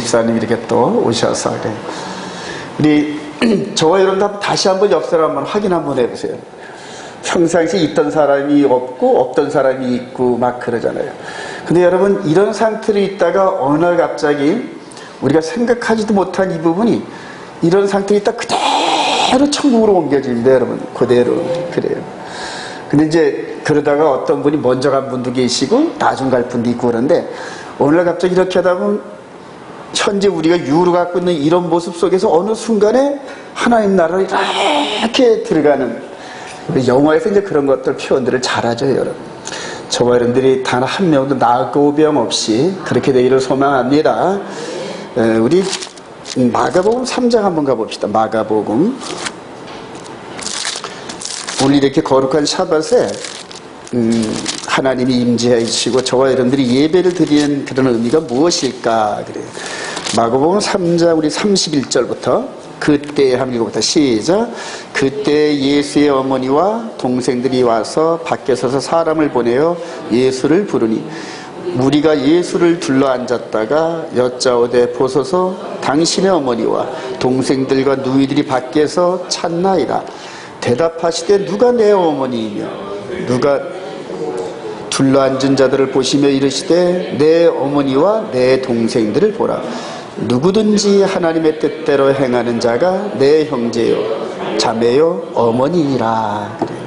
집사님 이렇게 또 오셔서 그래. 우리 저와 여러분도 다시 한번 역사를 한번 확인 한번 해보세요. 평상시에 있던 사람이 없고 없던 사람이 있고 막 그러잖아요. 근데 여러분 이런 상태로 있다가 어느 날 갑자기 우리가 생각하지도 못한 이 부분이 이런 상태에 있다 그대로 천국으로 옮겨집니다. 여러분 그대로 그래요. 근데 이제 그러다가 어떤 분이 먼저 간 분도 계시고 나중 갈 분도 있고 그런데 어느 날 갑자기 이렇게 하다 보면 현재 우리가 유로 갖고 있는 이런 모습 속에서 어느 순간에 하나님 나라로 이렇게 들어가는 영화에서 이제 그런 것들 표현들을 잘하죠, 여러분. 저와 여러분들이 단 한 명도 나고 병 없이 그렇게 되기를 소망합니다. 우리 마가복음 3장 한번 가봅시다. 마가복음. 오늘 이렇게 거룩한 샤밧에 하나님이 임재하시고 저와 여러분들이 예배를 드리는 그런 의미가 무엇일까 그래요. 마가복음 3장 우리 31절부터 그때 한번 읽어보자. 시작. 그때 예수의 어머니와 동생들이 와서 밖에 서서 사람을 보내어 예수를 부르니 무리가 예수를 둘러앉았다가 여짜오되 보소서 당신의 어머니와 동생들과 누이들이 밖에서 찾나이다. 대답하시되 누가 내 어머니이며 누가 둘러앉은 자들을 보시며 이르시되 내 어머니와 내 동생들을 보라. 누구든지 하나님의 뜻대로 행하는 자가 내 형제요 자매요 어머니이라. 그래요.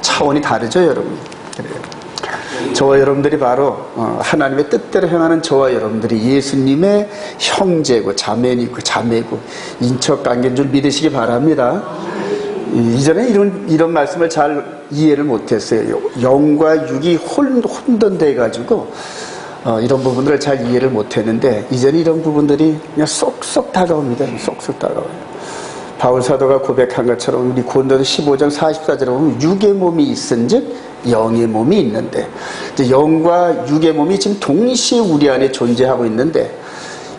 차원이 다르죠, 여러분. 그래요. 저와 여러분들이 바로 하나님의 뜻대로 행하는 저와 여러분들이 예수님의 형제고 자매이고 자매고 인척관계인 줄 믿으시기 바랍니다. 이전에 이런 말씀을 잘 이해를 못했어요. 영과 육이 혼돈돼 가지고 이런 부분들을 잘 이해를 못했는데 이제는 이런 부분들이 그냥 쏙쏙 다가옵니다. 쏙쏙 다가와요. 바울 사도가 고백한 것처럼 우리 고린도서 15장 44절에 보면 육의 몸이 있은즉 영의 몸이 있는데 이제 영과 육의 몸이 지금 동시에 우리 안에 존재하고 있는데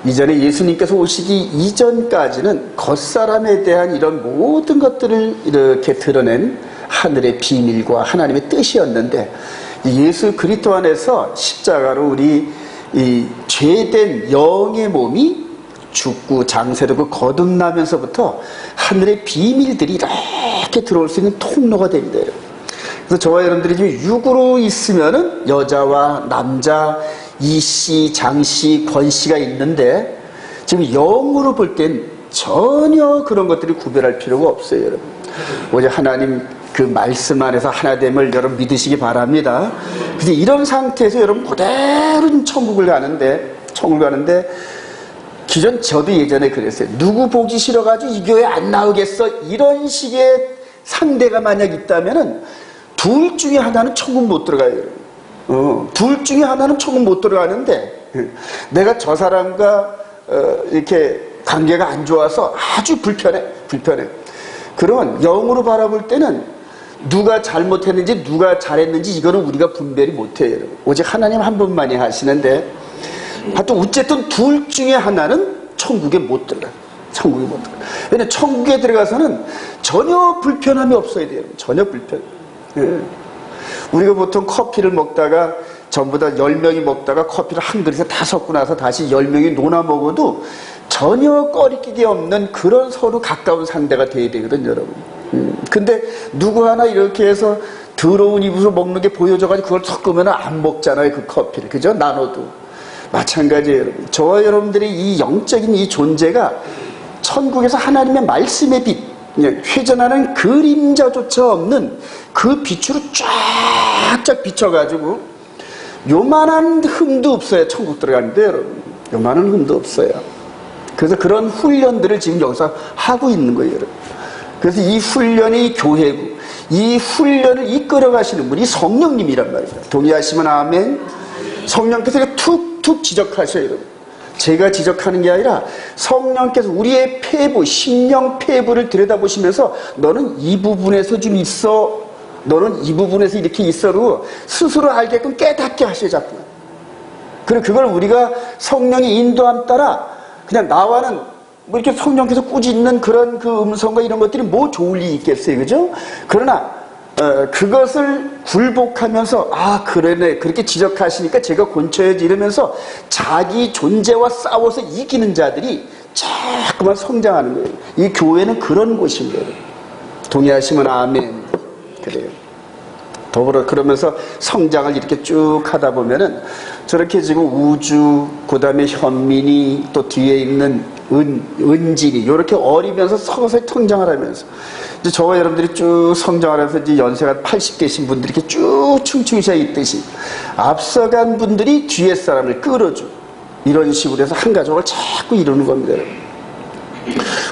이전에 예수님께서 오시기 이전까지는 겉사람에 대한 이런 모든 것들을 이렇게 드러낸 하늘의 비밀과 하나님의 뜻이었는데 예수 그리스도 안에서 십자가로 우리 이 죄된 영의 몸이 죽고 장세되고 거듭나면서부터 하늘의 비밀들이 이렇게 들어올 수 있는 통로가 됩니다. 그래서 저와 여러분들이 지금 육으로 있으면은 여자와 남자, 이씨, 장씨, 권씨가 있는데 지금 영으로 볼 땐 전혀 그런 것들이 구별할 필요가 없어요, 여러분. 오직 하나님 그 말씀 안에서 하나됨을 여러분 믿으시기 바랍니다. 그래서 이런 상태에서 여러분 그대로 천국을 가는데 기존 저도 예전에 그랬어요. 누구 보기 싫어가지고 이 교회 안 나오겠어 이런 식의 상대가 만약 있다면은 둘 중에 하나는 천국 못 들어가요. 둘 중에 하나는 천국 못 들어가는데 내가 저 사람과 이렇게 관계가 안 좋아서 아주 불편해. 그러면 영으로 바라볼 때는 누가 잘못했는지 누가 잘했는지 이거는 우리가 분별이 못해요. 오직 하나님 한 분만이 하시는데 하여튼 어쨌든 둘 중에 하나는 천국에 못 들어가요. 왜냐하면 천국에 들어가서는 전혀 불편함이 없어야 돼요. 전혀 불편. 우리가 보통 커피를 먹다가 전부 다 10명이 먹다가 커피를 한 그릇에 다 섞고 나서 다시 10명이 논아 먹어도 전혀 꺼리끼기 없는 그런 서로 가까운 상대가 돼야 되거든요, 여러분. 근데 누구 하나 이렇게 해서 더러운 입으로 먹는 게 보여져가지고 그걸 섞으면 안 먹잖아요, 그 커피를. 그죠? 나눠도. 마찬가지예요, 여러분. 저와 여러분들의 이 영적인 이 존재가 천국에서 하나님의 말씀의 빛, 회전하는 그림자조차 없는 그 빛으로 쫙쫙 비춰가지고 요만한 흠도 없어요. 천국 들어가는데 여러분. 요만한 흠도 없어요. 그래서 그런 훈련들을 지금 여기서 하고 있는 거예요, 여러분. 그래서 이 훈련이 교회고 이 훈련을 이끌어 가시는 분이 성령님이란 말이에요. 동의하시면 아멘. 성령께서 툭툭 지적하셔요, 여러분. 제가 지적하는 게 아니라 성령께서 우리의 폐부, 심령 폐부를 들여다보시면서 너는 이 부분에서 좀 있어, 너는 이 부분에서 이렇게 있어로 스스로 알게끔 깨닫게 하셔요, 자꾸. 그리고 그걸 우리가 성령의 인도함 따라 그냥 나와는 뭐 이렇게 성령께서 꾸짖는 그런 그 음성과 이런 것들이 뭐 좋을 일이 있겠어요, 그죠? 그러나 그것을 굴복하면서 그러네 그렇게 지적하시니까 제가 곤쳐야지 이러면서 자기 존재와 싸워서 이기는 자들이 자꾸만 성장하는 거예요. 이 교회는 그런 곳입니다. 동의하시면 아멘. 그래요. 더불어 그러면서 성장을 이렇게 쭉 하다 보면은 저렇게 지금 우주, 그 다음에 현민이, 또 뒤에 있는 은진이 이렇게 어리면서 서서히 성장을 하면서 이제 저와 여러분들이 쭉 성장을 해서 이제 연세가 80대신 분들이 이렇게 쭉 층층이 있듯이 앞서간 분들이 뒤에 사람을 끌어줘. 이런 식으로 해서 한 가족을 자꾸 이루는 겁니다.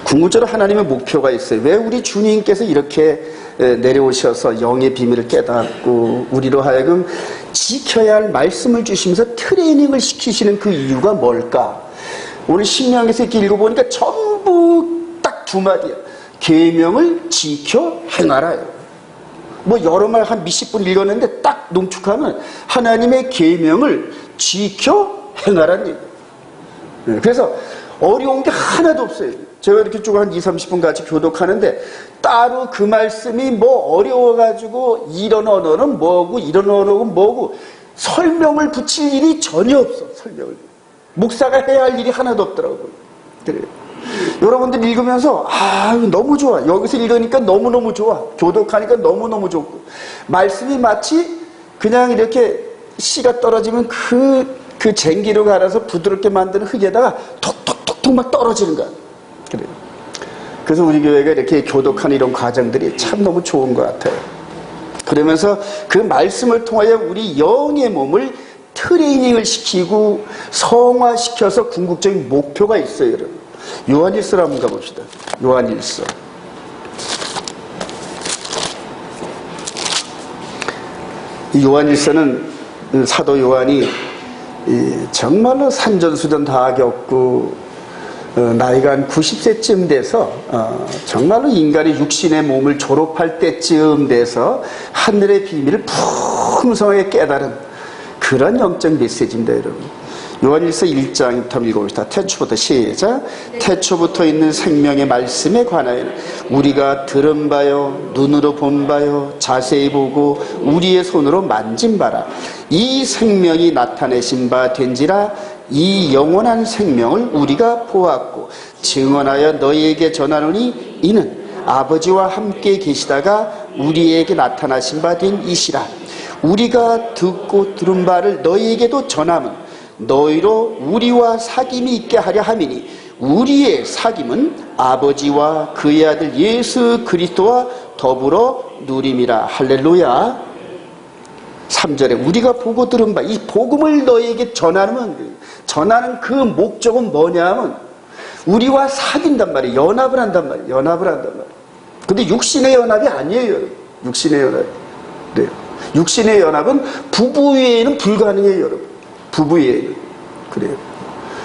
궁극적으로 하나님의 목표가 있어요. 왜 우리 주님께서 이렇게 내려오셔서 영의 비밀을 깨닫고 우리로 하여금 지켜야 할 말씀을 주시면서 트레이닝을 시키시는 그 이유가 뭘까? 오늘 신명에서 이렇게 읽어보니까 전부 딱 두 마디야. 계명을 지켜 행하라요. 뭐 여러 말 한 몇십 분 읽었는데 딱 농축하면 하나님의 계명을 지켜 행하라는 얘기예요. 그래서 어려운 게 하나도 없어요. 제가 이렇게 쭉 한 20-30분 같이 교독하는데 따로 그 말씀이 뭐 어려워가지고 이런 언어는 뭐고 이런 언어는 뭐고 설명을 붙일 일이 전혀 없어. 설명을. 목사가 해야 할 일이 하나도 없더라고요. 그래요. 여러분들 읽으면서 너무 좋아. 여기서 읽으니까 너무너무 좋아. 교독하니까 너무너무 좋고 말씀이 마치 그냥 이렇게 씨가 떨어지면 그 쟁기로 갈아서 부드럽게 만드는 흙에다가 톡톡톡톡 막 떨어지는 거야. 그래요. 그래서 우리 교회가 이렇게 교독하는 이런 과정들이 참 너무 좋은 것 같아요. 그러면서 그 말씀을 통하여 우리 영의 몸을 트레이닝을 시키고 성화시켜서 궁극적인 목표가 있어요. 여러분. 요한일서로 한번 가봅시다. 요한일서. 이 요한일서는 사도 요한이 정말로 산전수전 다 겪고 나이가 한 90세쯤 돼서 정말로 인간의 육신의 몸을 졸업할 때쯤 돼서 하늘의 비밀을 풍성하게 깨달은 그런 영적 메시지입니다. 여러분. 요한일서 1장부터 읽어봅시다. 태초부터 시작. 태초부터 있는 생명의 말씀에 관하여는 우리가 들은 바요 눈으로 본 바요 자세히 보고 우리의 손으로 만진 바라. 이 생명이 나타내신 바 된지라. 이 영원한 생명을 우리가 보았고 증언하여 너희에게 전하노니 이는 아버지와 함께 계시다가 우리에게 나타나신 바 된 이시라. 우리가 듣고 들은 바를 너희에게도 전함은 너희로 우리와 사귐이 있게 하려 함이니 우리의 사귐은 아버지와 그의 아들 예수 그리스도와 더불어 누림이라. 할렐루야. 3절에 우리가 보고 들은 바 이 복음을 너희에게 전하는 그 목적은 뭐냐면 우리와 사귄단 말이에요. 연합을 한단 말이에요. 연합을 한단 말이에요. 근데 육신의 연합이 아니에요. 육신의 연합. 네. 육신의 연합은 부부 외에는 불가능해요. 여러분. 부부 외에는. 그래요.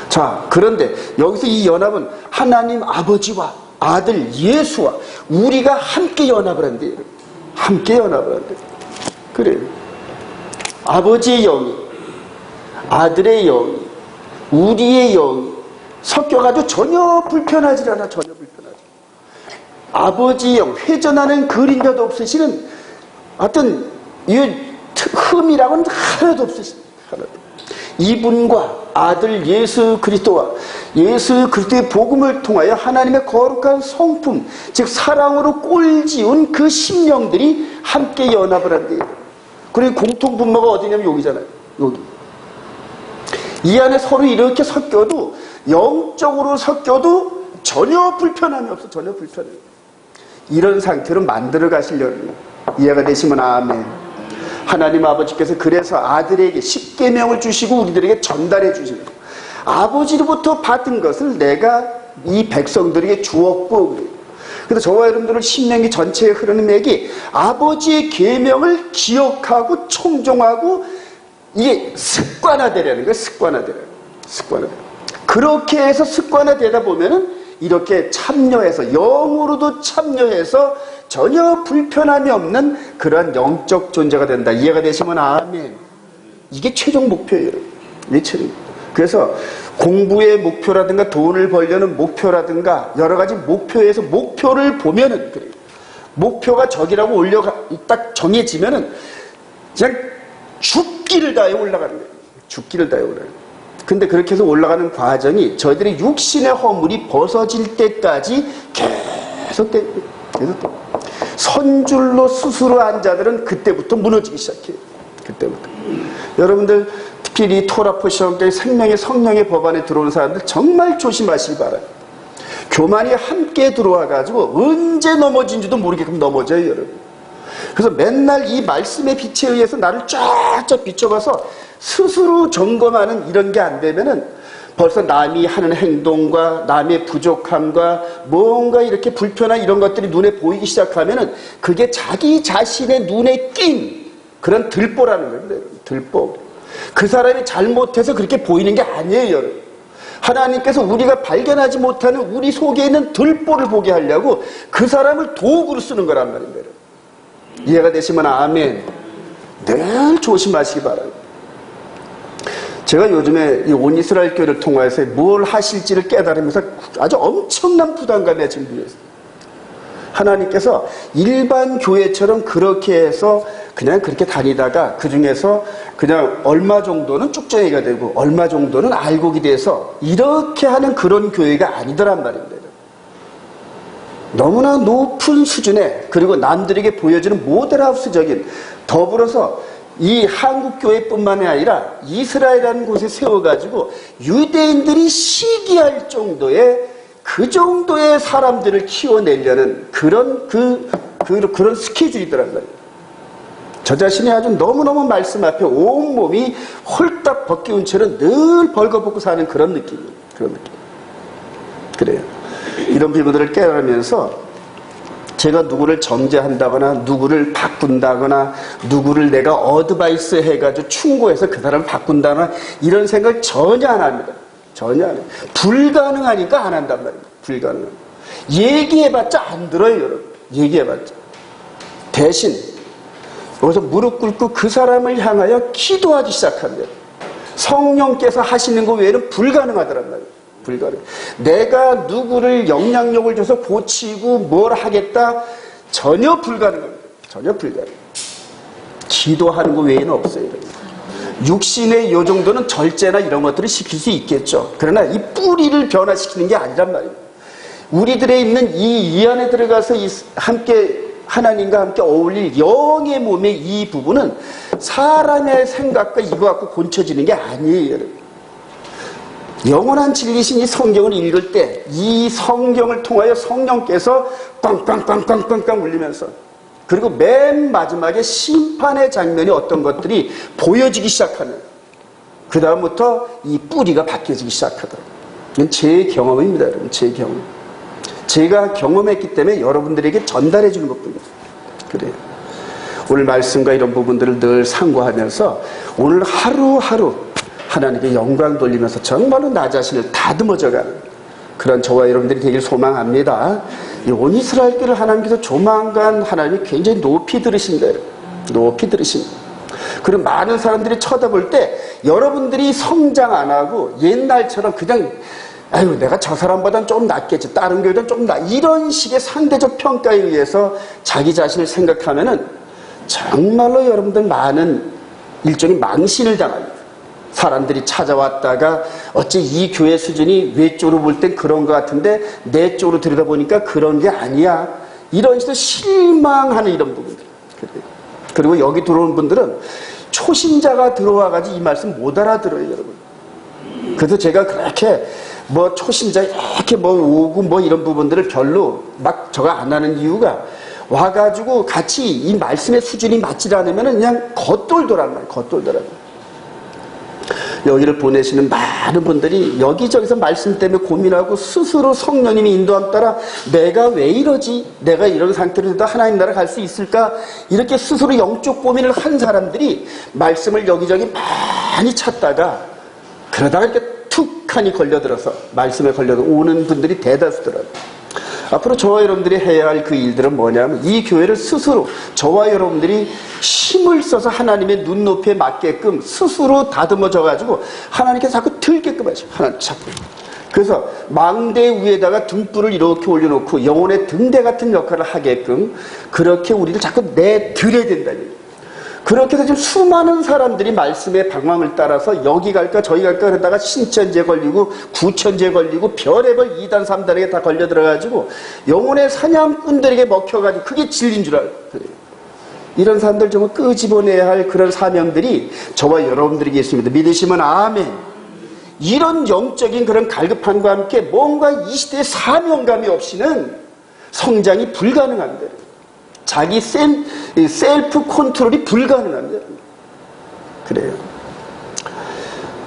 자, 그런데 여기서 이 연합은 하나님 아버지와 아들 예수와 우리가 함께 연합을 한대요. 함께 연합을 한대요. 그래요. 아버지의 영이, 아들의 영이, 우리의 영이 섞여가지고 전혀 불편하지 않아. 전혀 불편하지. 아버지의 영, 회전하는 그림자도 없으시는 어떤 이 흠이라고는 하나도 없으시는. 하나도. 이분과 아들 예수 그리스도와 예수 그리스도의 복음을 통하여 하나님의 거룩한 성품, 즉 사랑으로 꼴지은 그 심령들이 함께 연합을 한대요. 그리고 공통분모가 어디냐면 여기잖아요. 여기. 이 안에 서로 이렇게 섞여도 영적으로 섞여도 전혀 불편함이 없어. 전혀 불편함이 없어. 이런 상태로 만들어 가시려는 이해가 되시면 아멘. 하나님 아버지께서 그래서 아들에게 십계명을 주시고 우리들에게 전달해 주시는 거예요. 아버지로부터 받은 것을 내가 이 백성들에게 주었고 그래요. 그래서 저와 여러분들은 신명기 전체에 흐르는 맥이 아버지의 계명을 기억하고 청종하고 이게 습관화되라는 거예요. 습관화되라. 그렇게 해서 습관화되다 보면은 이렇게 참여해서 영으로도 참여해서 전혀 불편함이 없는 그러한 영적 존재가 된다. 이해가 되시면 아멘. 이게 최종 목표예요. 이게 최종. 그래서 공부의 목표라든가 돈을 벌려는 목표라든가 여러 가지 목표에서 목표를 보면은 그래요. 목표가 저기라고 딱 정해지면은 그냥 죽기를 다해 올라가는 거예요. 죽기를 다해 올라가는 거예요. 근데 그렇게 해서 올라가는 과정이 저희들의 육신의 허물이 벗어질 때까지 계속 선줄로 스스로 한 자들은 그때부터 무너지기 시작해요. 그때부터. 여러분들 특히 이 토라포 시험까지 생명의 성령의 법 안에 들어오는 사람들 정말 조심하시기 바라요. 교만이 함께 들어와가지고 언제 넘어진지도 모르게끔 넘어져요, 여러분. 그래서 맨날 이 말씀의 빛에 의해서 나를 쫙쫙 비춰봐서 스스로 점검하는 이런 게 안 되면은 벌써 남이 하는 행동과 남의 부족함과 뭔가 이렇게 불편한 이런 것들이 눈에 보이기 시작하면은 그게 자기 자신의 눈에 띈 그런 들보라는 겁니다, 여러분. 들보. 그 사람이 잘못해서 그렇게 보이는 게 아니에요, 여러분. 하나님께서 우리가 발견하지 못하는 우리 속에 있는 들보를 보게 하려고 그 사람을 도구로 쓰는 거란 말입니다, 여러분. 이해가 되시면 아멘. 늘 조심하시기 바랍니다. 제가 요즘에 이 온 이스라엘 교회를 통해서 뭘 하실지를 깨달으면서 아주 엄청난 부담감에 준비했어요. 하나님께서 일반 교회처럼 그렇게 해서 그냥 그렇게 다니다가 그 중에서 그냥 얼마 정도는 쭉정이가 되고 얼마 정도는 알곡이 돼서 이렇게 하는 그런 교회가 아니더란 말입니다. 너무나 높은 수준의 그리고 남들에게 보여지는 모델하우스적인 더불어서 이 한국교회뿐만이 아니라 이스라엘이라는 곳에 세워가지고 유대인들이 시기할 정도의 그 정도의 사람들을 키워내려는 그런 그런 스케줄이더란 말이에요. 저 자신이 아주 너무너무 말씀 앞에 온몸이 홀딱 벗겨온 채로 늘 벌거벗고 사는 그런 느낌이에요. 그런 느낌. 그래요. 이런 부분들을 깨달으면서 제가 누구를 정죄한다거나 누구를 바꾼다거나 누구를 내가 어드바이스 해가지고 충고해서 그 사람을 바꾼다거나 이런 생각을 전혀 안 합니다. 전혀 안 해요. 불가능하니까 안 한단 말입니다. 불가능한. 얘기해봤자 안 들어요, 여러분. 얘기해봤자. 대신 여기서 무릎 꿇고 그 사람을 향하여 기도하기 시작합니다. 성령께서 하시는 것 외에는 불가능하더란 말이에요. 불가능. 내가 누구를 영향력을 줘서 고치고 뭘 하겠다 전혀 불가능합니다. 전혀 불가능. 기도하는 것 외에는 없어요. 육신의 요 정도는 절제나 이런 것들을 시킬 수 있겠죠. 그러나 이 뿌리를 변화시키는 게 아니란 말이에요. 우리들에 있는 이 안에 들어가서 함께 하나님과 함께 어울릴 영의 몸의 이 부분은 사람의 생각과 이거 갖고 고쳐지는 게 아니에요, 여러분. 영원한 진리신 이 성경을 읽을 때 이 성경을 통하여 성령께서 꽝꽝꽝꽝꽝꽝 울리면서 그리고 맨 마지막에 심판의 장면이 어떤 것들이 보여지기 시작하면 그 다음부터 이 뿌리가 바뀌어지기 시작하더라고요. 이건 제 경험입니다, 여러분. 제 경험. 제가 경험했기 때문에 여러분들에게 전달해 주는 것뿐입니다. 그래요. 오늘 말씀과 이런 부분들을 늘 상고하면서 오늘 하루하루 하나님께 영광 돌리면서 정말로 나 자신을 다듬어져가는 그런 저와 여러분들이 되길 소망합니다. 이 온 이스라엘 교회를 하나님께서 조만간 하나님이 굉장히 높이 들으신다. 높이 들으신다. 그리고 많은 사람들이 쳐다볼 때 여러분들이 성장 안 하고 옛날처럼 그냥 아유 내가 저 사람보다는 좀 낫겠지 다른 교회보다는 좀 나 이런 식의 상대적 평가에 의해서 자기 자신을 생각하면은 정말로 여러분들 많은 일종의 망신을 당합니다. 사람들이 찾아왔다가 어째 이 교회 수준이 외쪽으로 볼 땐 그런 것 같은데 내 쪽으로 들여다보니까 그런 게 아니야. 이런 식으로 실망하는 이런 부분들. 그리고 여기 들어온 분들은 초신자가 들어와가지고 이 말씀 못 알아들어요, 여러분. 그래서 제가 그렇게 뭐 초신자 이렇게 뭐 오고 뭐 이런 부분들을 별로 막 저거 안 하는 이유가 와가지고 같이 이 말씀의 수준이 맞지 않으면 그냥 겉돌더란 말이에요. 겉돌더란 말이에요. 여기를 보내시는 많은 분들이 여기저기서 말씀 때문에 고민하고 스스로 성령님이 인도함 따라 내가 왜 이러지? 내가 이런 상태로 해도 하나님 나라 갈 수 있을까? 이렇게 스스로 영적 고민을 한 사람들이 말씀을 여기저기 많이 찾다가 그러다가 이렇게 툭하니 걸려들어서 말씀에 걸려서 오는 분들이 대다수더라고요. 앞으로 저와 여러분들이 해야 할 그 일들은 뭐냐면 이 교회를 스스로 저와 여러분들이 힘을 써서 하나님의 눈높이에 맞게끔 스스로 다듬어져 가지고 하나님께 자꾸 들게끔 하죠. 하나님 자꾸 그래서 망대 위에다가 등불을 이렇게 올려놓고 영혼의 등대 같은 역할을 하게끔 그렇게 우리를 자꾸 내드려야 된다는 얘기예요. 그렇게 해서 지금 수많은 사람들이 말씀의 방향을 따라서 여기 갈까 저기 갈까 그러다가 신천지에 걸리고 구천지에 걸리고 별의별 2단 3단에게 다 걸려 들어가지고 영혼의 사냥꾼들에게 먹혀가지고 그게 진리인 줄 알고 그래요. 이런 사람들 정말 끄집어내야 할 그런 사명들이 저와 여러분들에게 있습니다. 믿으시면 아멘. 이런 영적인 그런 갈급함과 함께 뭔가 이 시대의 사명감이 없이는 성장이 불가능합니다. 자기 셀프 컨트롤이 불가능합니다. 그래요.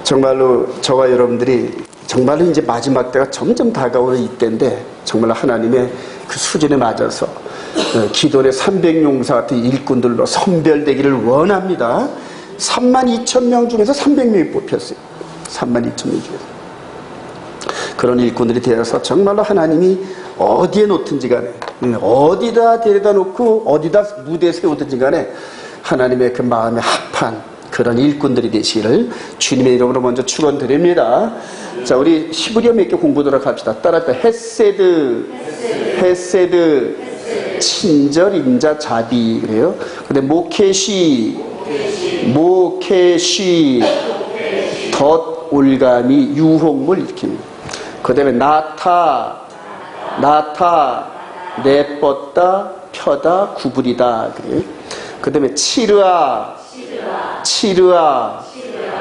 정말로 저와 여러분들이 정말로 이제 마지막 때가 점점 다가오는 이때인데 정말 하나님의 그 수준에 맞아서 기도의 300용사 같은 일꾼들로 선별되기를 원합니다. 32,000명 중에서 300명이 뽑혔어요. 32,000명 중에서. 그런 일꾼들이 되어서 정말로 하나님이 어디에 놓든지 간에 어디다 데려다 놓고 어디다 무대에 세우든지 간에 하나님의 그 마음에 합한 그런 일꾼들이 되시기를 주님의 이름으로 먼저 축원드립니다. 자, 우리 히브리어 몇 개 공부하도록 합시다. 따라합시다. 헤세드, 친절, 인자, 자비 그래요. 근데 모케시, 덧, 올가미, 유혹물 이렇게. 그 다음에 나타, 내뻗다, 펴다, 구부리다 그래요. 그 다음에 치르아,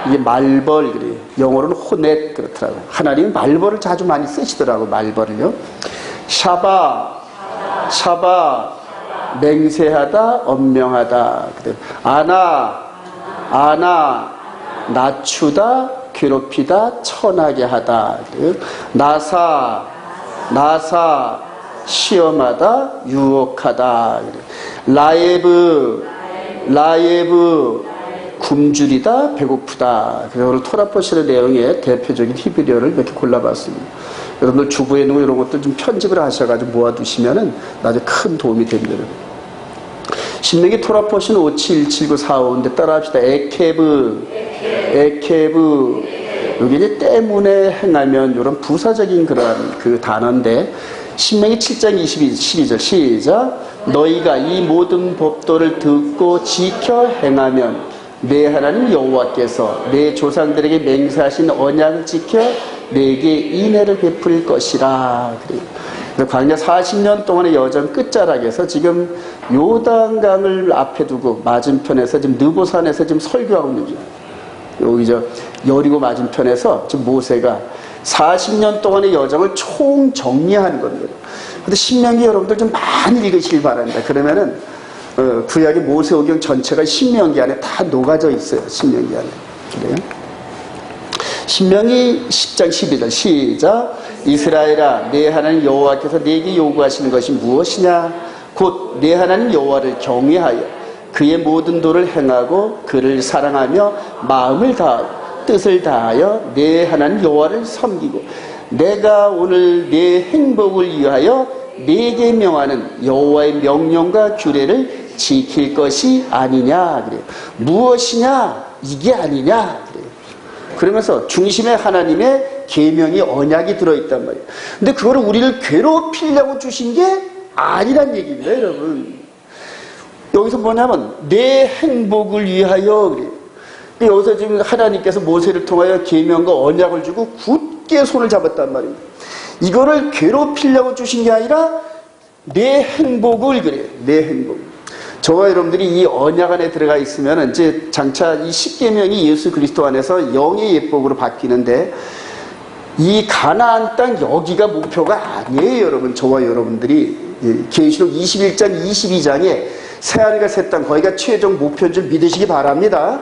이게 말벌 그래요. 영어로는 호넷 그렇더라고요. 하나님은 말벌을 자주 많이 쓰시더라고요. 말벌을요. 샤바, 맹세하다, 엄명하다. 그다음 아나, 낮추다, 괴롭히다, 천하게 하다. 그래요. 나사, 시험하다, 유혹하다. 그래요. 라예브, 굶주리다, 배고프다. 그래서 오늘 토라포실의 내용의 대표적인 히브리어를 몇 개 골라봤습니다. 여러분들 주부에 있는 이런 것들 좀 편집을 하셔가지고 모아두시면은 나중에 큰 도움이 됩니다. 신명기 토라포신 577945인데 따라합시다. 에케브. 여기 이제 때문에 행하면 이런 부사적인 그런 그 단어인데 신명기 7장 12절 시작. 너희가 이 모든 법도를 듣고 지켜 행하면 내 하나님 여호와께서 내 조상들에게 맹세하신 언약을 지켜 내게 인애를 베풀 것이라. 그래서 광야 40년 동안의 여정 끝자락에서 지금 요단강을 앞에 두고 맞은편에서 지금 느보산에서 지금 설교하고 있는 중. 여기 여리고 맞은편에서 지금 모세가 40년 동안의 여정을 총정리하는 겁니다. 근데 신명기 여러분들 좀 많이 읽으시길 바랍니다. 그러면은 구약의 모세오경 전체가 신명기 안에 다 녹아져 있어요. 신명기 안에. 그래요? 신명기 10장 12절 시작. 이스라엘아, 내 하나님 여호와께서 내게 요구하시는 것이 무엇이냐? 곧 내 하나님 여호와를 경외하여 그의 모든 도를 행하고 그를 사랑하며 마음을 다하고 뜻을 다하여 내 하나님 여호와를 섬기고 내가 오늘 내 행복을 위하여 내게 명하는 여호와의 명령과 규례를 지킬 것이 아니냐 그래요. 무엇이냐? 이게 아니냐 그래요. 그러면서 중심에 하나님의 계명이 언약이 들어있단 말이에요. 근데 그거를 우리를 괴롭히려고 주신 게 아니란 얘기입니다, 여러분. 여기서 뭐냐면 내 행복을 위하여 그래요. 여기서 지금 하나님께서 모세를 통하여 계명과 언약을 주고 굳게 손을 잡았단 말이에요. 이거를 괴롭히려고 주신 게 아니라 내 행복을 그래요. 내 행복. 저와 여러분들이 이 언약 안에 들어가 있으면 이제 장차 이 십계명이 예수 그리스도 안에서 영의 예법으로 바뀌는데 이 가나안 땅 여기가 목표가 아니에요, 여러분. 저와 여러분들이 계시록 21장 22장에 새하늘과 새 땅 거기가 최종 목표인 줄 믿으시기 바랍니다.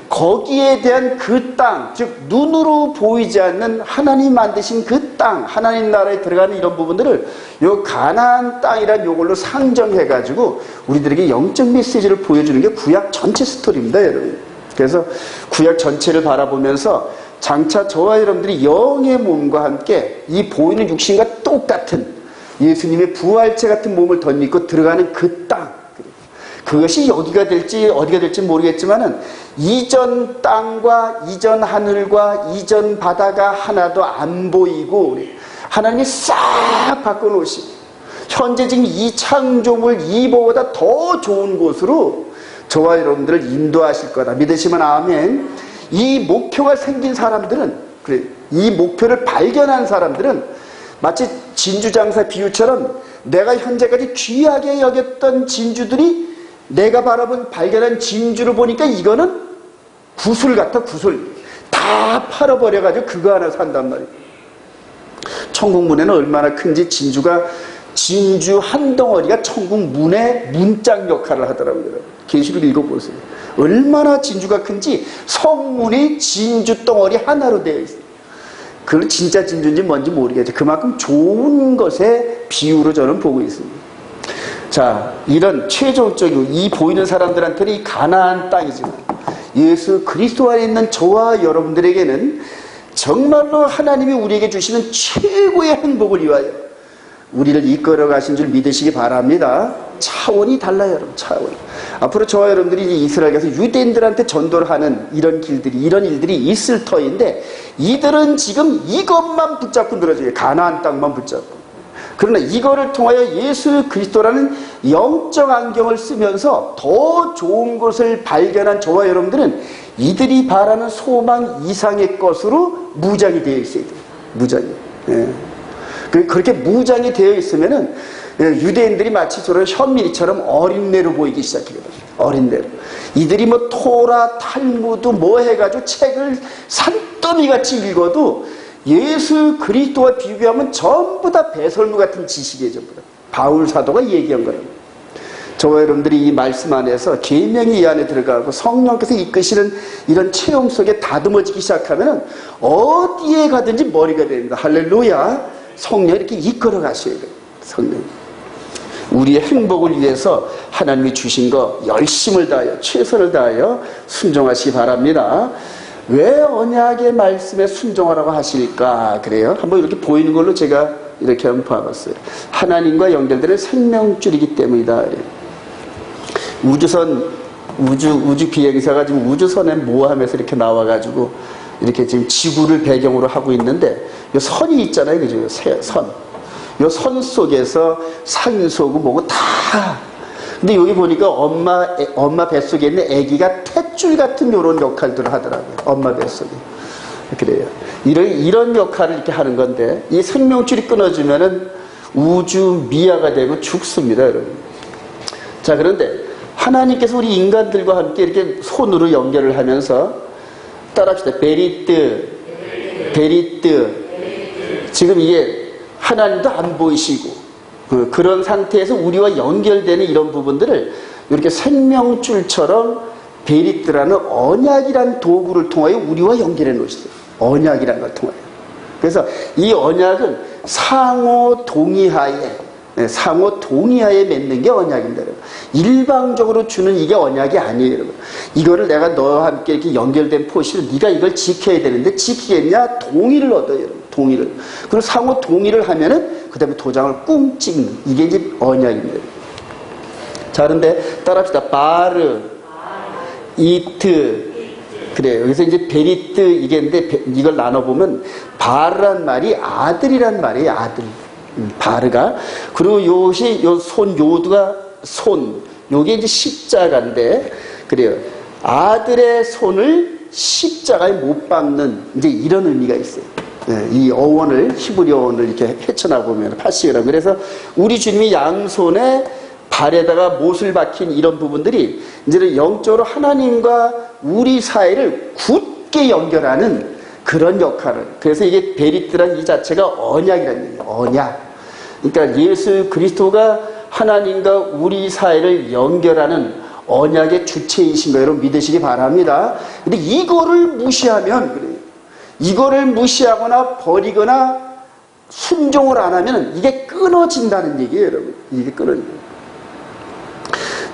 거기에 대한 그 땅, 즉 눈으로 보이지 않는 하나님 만드신 그 땅, 하나님 나라에 들어가는 이런 부분들을 요 가나안 땅이란 요걸로 상정해가지고 우리들에게 영적 메시지를 보여주는 게 구약 전체 스토리입니다, 여러분. 그래서 구약 전체를 바라보면서 장차 저와 여러분들이 영의 몸과 함께 이 보이는 육신과 똑같은 예수님의 부활체 같은 몸을 덧입고 들어가는 그 땅, 그것이 여기가 될지 어디가 될지 모르겠지만은 이전 땅과 이전 하늘과 이전 바다가 하나도 안 보이고 하나님이 싹 바꿔놓으시고 현재 지금 이 창조물 이보다 더 좋은 곳으로 저와 여러분들을 인도하실 거다 믿으시면 아멘. 이 목표가 생긴 사람들은, 그래, 이 목표를 발견한 사람들은 마치 진주장사 비유처럼 내가 현재까지 귀하게 여겼던 진주들이 내가 발견한 진주를 보니까 이거는 구슬 같아, 구슬. 다 팔아버려가지고 그거 하나 산단 말이에요. 천국 문에는 얼마나 큰지 진주 한 덩어리가 천국 문의 문짝 역할을 하더라고요. 계시록 읽어보세요. 얼마나 진주가 큰지 성문이 진주 덩어리 하나로 되어 있어요. 그건 진짜 진주인지 뭔지 모르겠죠. 그만큼 좋은 것의 비유로 저는 보고 있습니다. 자, 이런 최종적이고 이 보이는 사람들한테는 이 가나안 땅이지만 예수 그리스도 안에 있는 저와 여러분들에게는 정말로 하나님이 우리에게 주시는 최고의 행복을 위하여 우리를 이끌어 가신 줄 믿으시기 바랍니다. 차원이 달라요, 여러분. 차원. 앞으로 저와 여러분들이 이스라엘 가서 유대인들한테 전도를 하는 이런 길들이, 이런 일들이 있을 터인데 이들은 지금 이것만 붙잡고 늘어져요. 가나안 땅만 붙잡고. 그러나 이거를 통하여 예수 그리스도라는 영적 안경을 쓰면서 더 좋은 것을 발견한 저와 여러분들은 이들이 바라는 소망 이상의 것으로 무장이 되어 있어야 돼요. 무장이. 예. 그렇게 무장이 되어 있으면은 유대인들이 마치 저런 현미리처럼 어린애로 보이기 시작하거든요. 어린애로. 이들이 뭐 토라, 탈무드 뭐 해가지고 책을 산더미같이 읽어도 예수 그리스도와 비교하면 전부 다 배설무 같은 지식이에요. 전부 다. 바울 사도가 얘기한 거랍니다. 저와 여러분들이 이 말씀 안에서 계명이 이 안에 들어가고 성령께서 이끄시는 이런 체험 속에 다듬어지기 시작하면 어디에 가든지 머리가 됩니다. 할렐루야. 성령 이렇게 이끌어 가셔야 돼요. 성령. 우리의 행복을 위해서 하나님이 주신 거 열심을 다하여 최선을 다하여 순종하시기 바랍니다. 왜 언약의 말씀에 순종하라고 하실까? 그래요. 한번 이렇게 보이는 걸로 제가 이렇게 한번 봐봤어요. 하나님과 연결되는 생명줄이기 때문이다. 우주 비행사가 지금 우주선에 모함해서 이렇게 나와가지고 이렇게 지금 지구를 배경으로 하고 있는데 이 선이 있잖아요, 그죠? 선. 이 선 속에서 산소고 뭐고 다. 근데 여기 보니까 엄마 뱃속에 있는 아기가 탯줄 같은 이런 역할들을 하더라고요. 엄마 뱃속에. 그래요. 이런 역할을 이렇게 하는 건데 이 생명줄이 끊어지면은 우주 미아가 되고 죽습니다, 여러분. 자, 그런데 하나님께서 우리 인간들과 함께 이렇게 손으로 연결을 하면서 따라합시다. 베리트. 지금 이게 하나님도 안 보이시고 그런 상태에서 우리와 연결되는 이런 부분들을 이렇게 생명줄처럼 베리트라는 언약이란 도구를 통하여 우리와 연결해 놓으셨어요. 언약이라는 걸 통하여. 그래서 이 언약은 상호 동의하에 맺는 게 언약입니다. 여러분. 일방적으로 주는 이게 언약이 아니에요. 여러분. 이거를 내가 너와 함께 이렇게 연결된 포시로 네가 이걸 지켜야 되는데 지키겠냐? 동의를 얻어요. 여러분. 동의를. 그리고 상호 동의를 하면은 그 다음에 도장을 꿍 찍는 이게 이제 언약입니다. 자, 그런데 따라합시다. 바르, 이트. 그래요. 여기서 이제 베리트 이게인데 이걸 나눠보면 바르란 말이 아들이란 말이에요. 아들. 바르가. 그리고 요것이 요 손 요두가 손. 요게 이제 십자가인데 그래요. 아들의 손을 십자가에 못 박는 이제 이런 의미가 있어요. 이 어원을 히브리 어원을 이렇게 헤쳐나 보면 파시그라. 그래서 우리 주님이 양손에 발에다가 못을 박힌 이런 부분들이 이제 영적으로 하나님과 우리 사이를 굳게 연결하는 그런 역할을. 그래서 이게 베리트란 이 자체가 언약이라는 얘기예요. 언약. 그러니까 예수 그리스도가 하나님과 우리 사이를 연결하는 언약의 주체이신 거 여러분 믿으시기 바랍니다. 근데 이거를 무시하면 그래요. 이거를 무시하거나 버리거나 순종을 안 하면 이게 끊어진다는 얘기예요, 여러분. 이게 끊어진다.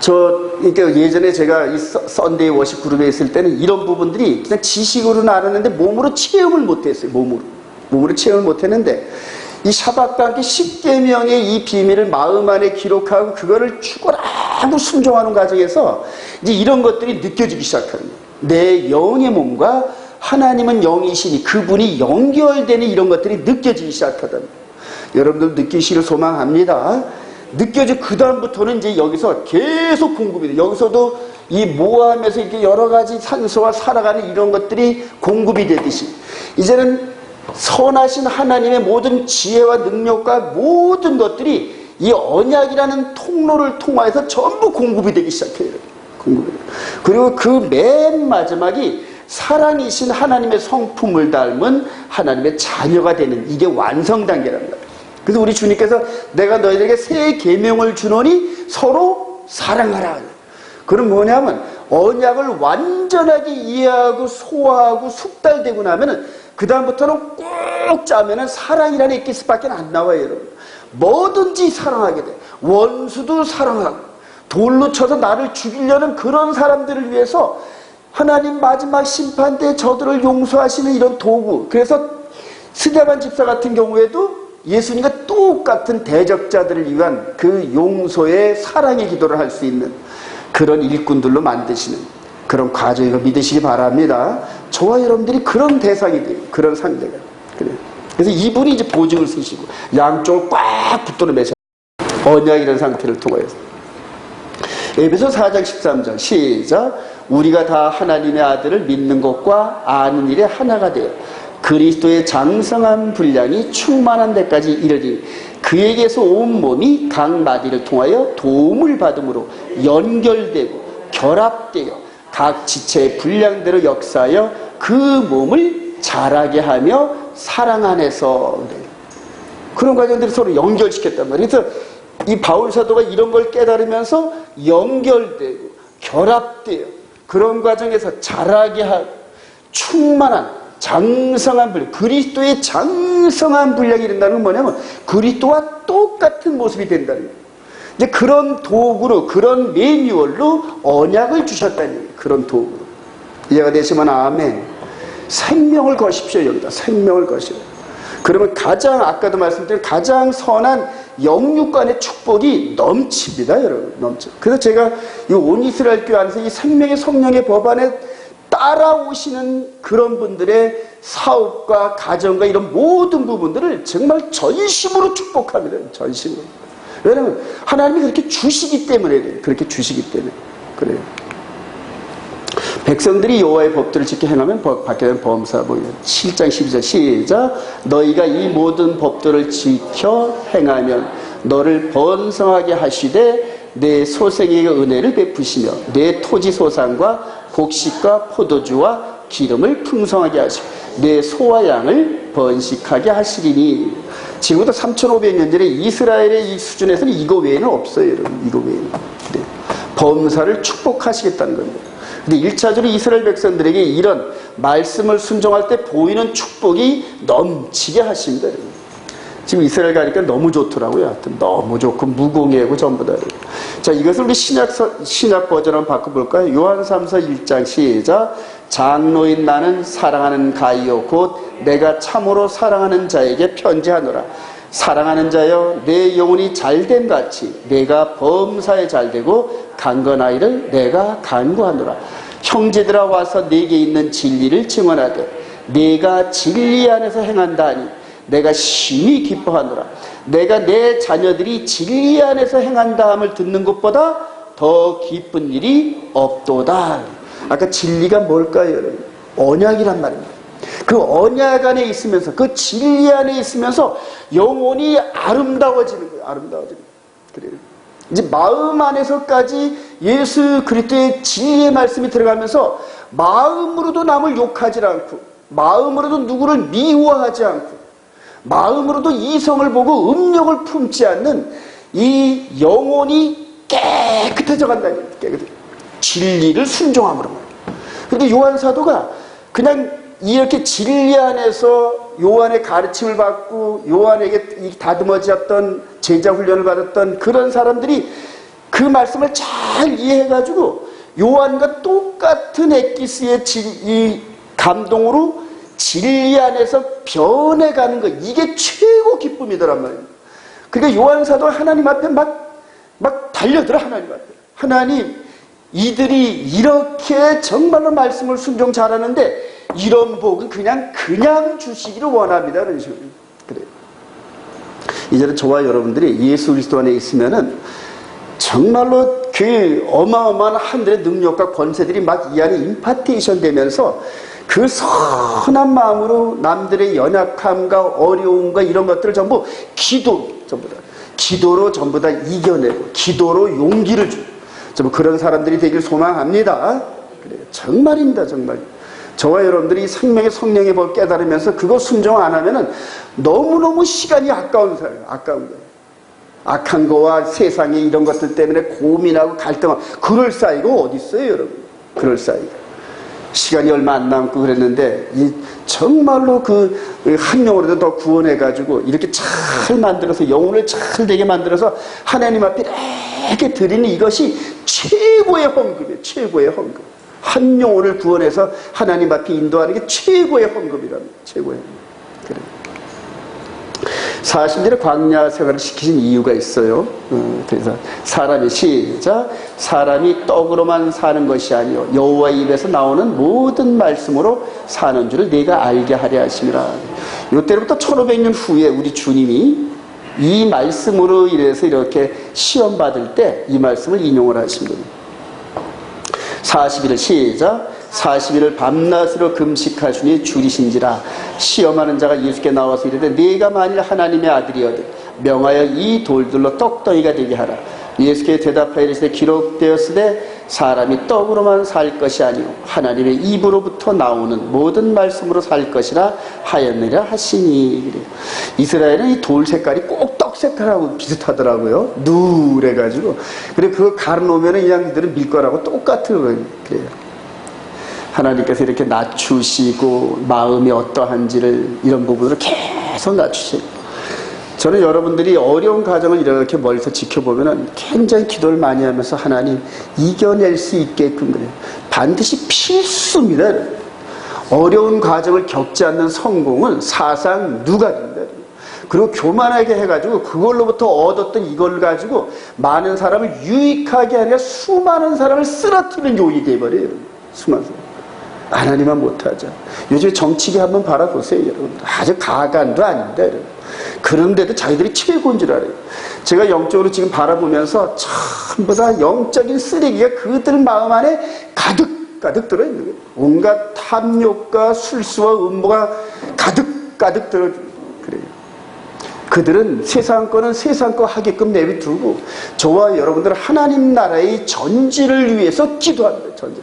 그러니까 예전에 제가 이 썬데이 워십 그룹에 있을 때는 이런 부분들이 그냥 지식으로는 알았는데 몸으로 체험을 못했어요. 몸으로 체험을 못했는데 이 샤bat과 함께 10계명의 이 비밀을 마음 안에 기록하고 그거를 죽어라고 순종하는 과정에서 이제 이런 것들이 느껴지기 시작하는 거예요. 내 영의 몸과 하나님은 영이시니 그분이 연결되는 이런 것들이 느껴지기 시작하다. 여러분들 느끼시길 소망합니다. 느껴져. 그 다음부터는 이제 여기서 계속 공급이 돼. 여기서도 이 모함에서 이렇게 여러 가지 산소와 살아가는 이런 것들이 공급이 되듯이 이제는 선하신 하나님의 모든 지혜와 능력과 모든 것들이 이 언약이라는 통로를 통하여서 전부 공급이 되기 시작해요. 그리고 그 맨 마지막이 사랑이신 하나님의 성품을 닮은 하나님의 자녀가 되는 이게 완성 단계랍니다. 그래서 우리 주님께서 내가 너희들에게 새 계명을 주노니 서로 사랑하라. 그럼 뭐냐면 언약을 완전하게 이해하고 소화하고 숙달되고 나면은 그 다음부터는 꾹 짜면은 사랑이라는 액기스밖에 안 나와요, 여러분. 뭐든지 사랑하게 돼. 원수도 사랑하고 돌로 쳐서 나를 죽이려는 그런 사람들을 위해서 하나님 마지막 심판 때 저들을 용서하시는 이런 도구. 그래서 스데반 집사 같은 경우에도 예수님과 똑같은 대적자들을 위한 그 용서의 사랑의 기도를 할 수 있는 그런 일꾼들로 만드시는 그런 과정이고 믿으시기 바랍니다. 저와 여러분들이 그런 대상이 돼요. 그런 상대가. 그래서 이분이 이제 보증을 쓰시고 양쪽을 꽉 붙들어 매셔. 언약이라는 상태를 통하여서. 에베소 4장 13절 시작. 우리가 다 하나님의 아들을 믿는 것과 아는 일에 하나가 되어 그리스도의 장성한 분량이 충만한 데까지 이르리 그에게서 온 몸이 각 마디를 통하여 도움을 받음으로 연결되고 결합되어 각 지체의 분량대로 역사하여 그 몸을 자라게 하며 사랑 안에서 그런 과정들이 서로 연결시켰단 말이에요. 그래서 이 바울 사도가 이런 걸 깨달으면서 연결되고 결합되어 그런 과정에서 자라게 하고 충만한 장성한 분량, 그리스도의 장성한 분량이 된다는 건 뭐냐면 그리스도와 똑같은 모습이 된다는 거예요. 이제 그런 도구로, 그런 매뉴얼로 언약을 주셨다는 거예요. 그런 도구로. 이해가 되시면 아멘. 생명을 거십시오. 여기다 생명을 거십시오. 그러면 가장 아까도 말씀드린 가장 선한 영육간의 축복이 넘칩니다, 여러분. 넘쳐. 그래서 제가 이 온 이스라엘 교회 안에서 이 생명의 성령의 법 안에 따라오시는 그런 분들의 사업과 가정과 이런 모든 부분들을 정말 전심으로 축복합니다. 전심으로. 왜냐하면 하나님이 그렇게 주시기 때문에 그래요. 그렇게 주시기 때문에 그래요. 백성들이 여호와의 법들을 지켜 행하면 받게 되는 범사보이는 7장 12절 시작. 너희가 이 모든 법들을 지켜 행하면 너를 번성하게 하시되 내 소생에게 은혜를 베푸시며 내 토지 소산과 곡식과 포도주와 기름을 풍성하게 하시고 내 소와 양을 번식하게 하시리니. 지금부터 3500년 전에 이스라엘의 이 수준에서는 이거 외에는 없어요, 여러분. 이거 외에는. 네. 범사를 축복하시겠다는 겁니다. 근데 1차적으로 이스라엘 백성들에게 이런 말씀을 순종할 때 보이는 축복이 넘치게 하십니다, 여러분. 지금 이스라엘 가니까 너무 좋더라고요. 하여튼 너무 좋고 무공예고 전부 다. 자, 이것을 우리 신약 버전으로 바꿔볼까요? 요한 3서 1장 시작. 장로인 나는 사랑하는 가이오 곧 내가 참으로 사랑하는 자에게 편지하노라. 사랑하는 자여 내 영혼이 잘됨 같이 내가 범사에 잘되고 강건하이를 내가 간구하노라. 형제들아 와서 내게 있는 진리를 증언하되 내가 진리 안에서 행한다 하니 내가 심히 기뻐하노라. 내가 내 자녀들이 진리 안에서 행한다 함을 듣는 것보다 더 기쁜 일이 없도다. 아까 진리가 뭘까요, 여러분? 언약이란 말입니다. 그 언약 안에 있으면서 그 진리 안에 있으면서 영혼이 아름다워지는 거예요. 아름다워지는 거예요. 그래요. 이제 마음 안에서까지 예수 그리스도의 진리의 말씀이 들어가면서 마음으로도 남을 욕하지 않고 마음으로도 누구를 미워하지 않고 마음으로도 이성을 보고 음욕을 품지 않는 이 영혼이 깨끗해져 간다는 거예요. 깨끗해. 진리를 순종함으로. 그런데 요한 사도가 그냥 이렇게 진리 안에서 요한의 가르침을 받고 요한에게 다듬어졌던 제자 훈련을 받았던 그런 사람들이 그 말씀을 잘 이해해가지고 요한과 똑같은 엑기스의 이 감동으로 진리 안에서 변해가는 것, 이게 최고 기쁨이더란 말이에요. 그러니까 요한사도 하나님 앞에 막 달려들어. 하나님 앞에. 하나님, 이들이 이렇게 정말로 말씀을 순종 잘하는데 이런 복은 그냥 주시기를 원합니다. 그런 식으로. 그래요. 이제는 저와 여러분들이 예수 그리스도 안에 있으면은 정말로 그 어마어마한 하늘의 능력과 권세들이 막 이 안에 임파테이션 되면서 그 선한 마음으로 남들의 연약함과 어려움과 이런 것들을 전부 기도로 전부 다 이겨내고 기도로 용기를 주고 좀 그런 사람들이 되길 소망합니다. 그래요. 정말입니다. 정말. 저와 여러분들이 생명의 성령의 법 깨달으면서 그거 순종 안 하면은 너무너무 시간이 아까운 거예요. 악한 거와 세상의 이런 것들 때문에 고민하고 갈등하고 그럴 사이가 어디 있어요, 여러분? 그럴 사이가. 시간이 얼마 안 남고 그랬는데 정말로 그 한 영혼이라도 더 구원해가지고 이렇게 잘 만들어서 영혼을 잘 되게 만들어서 하나님 앞에 이렇게 드리는 이것이 최고의 헌금이에요. 최고의 헌금. 한 영혼을 구원해서 하나님 앞에 인도하는 게 최고의 헌금이랍니다. 최고의 헌금. 그래. 40년의 광야 생활을 시키신 이유가 있어요. 그래서 사람이 떡으로만 사는 것이 아니요 여호와 입에서 나오는 모든 말씀으로 사는 줄을 네가 알게 하려 하심이라. 이때부터 1500년 후에 우리 주님이 이 말씀으로 인해서 이렇게 시험 받을 때 이 말씀을 인용을 하신 겁니다. 40일을 시작. 40일을 밤낮으로 금식하시니 줄이신지라. 시험하는 자가 예수께 나와서 이르되 네가 만일 하나님의 아들이어든 명하여 이 돌들로 떡덩이가 되게 하라. 예수께 대답하여 이르시되 기록되었으되 사람이 떡으로만 살 것이 아니요 하나님의 입으로부터 나오는 모든 말씀으로 살 것이라 하였느라 하시니. 그래요. 이스라엘은 이 돌 색깔이 꼭 떡 색깔하고 비슷하더라고요. 누래가지고. 그래 그거 갈아놓으면 그냥 이들은 밀거라고 똑같은 거예요. 그래요. 하나님께서 이렇게 낮추시고 마음이 어떠한지를 이런 부분으로 계속 낮추시고, 저는 여러분들이 어려운 가정을 이렇게 멀리서 지켜보면 굉장히 기도를 많이 하면서 하나님 이겨낼 수 있게끔 그래요. 반드시 필수입니다. 어려운 과정을 겪지 않는 성공은 사상 누가입니다. 그리고 교만하게 해가지고 그걸로부터 얻었던 이걸 가지고 많은 사람을 유익하게 아니라 수많은 사람을 쓰러뜨리는 요인이 돼버려요. 수많은 사람. 하나님만 못하죠. 요즘에 정치계 한번 바라보세요, 여러분. 아주 가관도 아닙니다, 여러분. 그런데도 자기들이 최고인 줄 알아요. 제가 영적으로 지금 바라보면서 전부 다 영적인 쓰레기가 그들 마음 안에 가득 들어있는 거예요. 온갖 탐욕과 술수와 음모가 가득 들어있는 그래요. 그들은 세상 거는 세상 거 하게끔 내비두고 저와 여러분들은 하나님 나라의 전지를 위해서 기도합니다. 전지.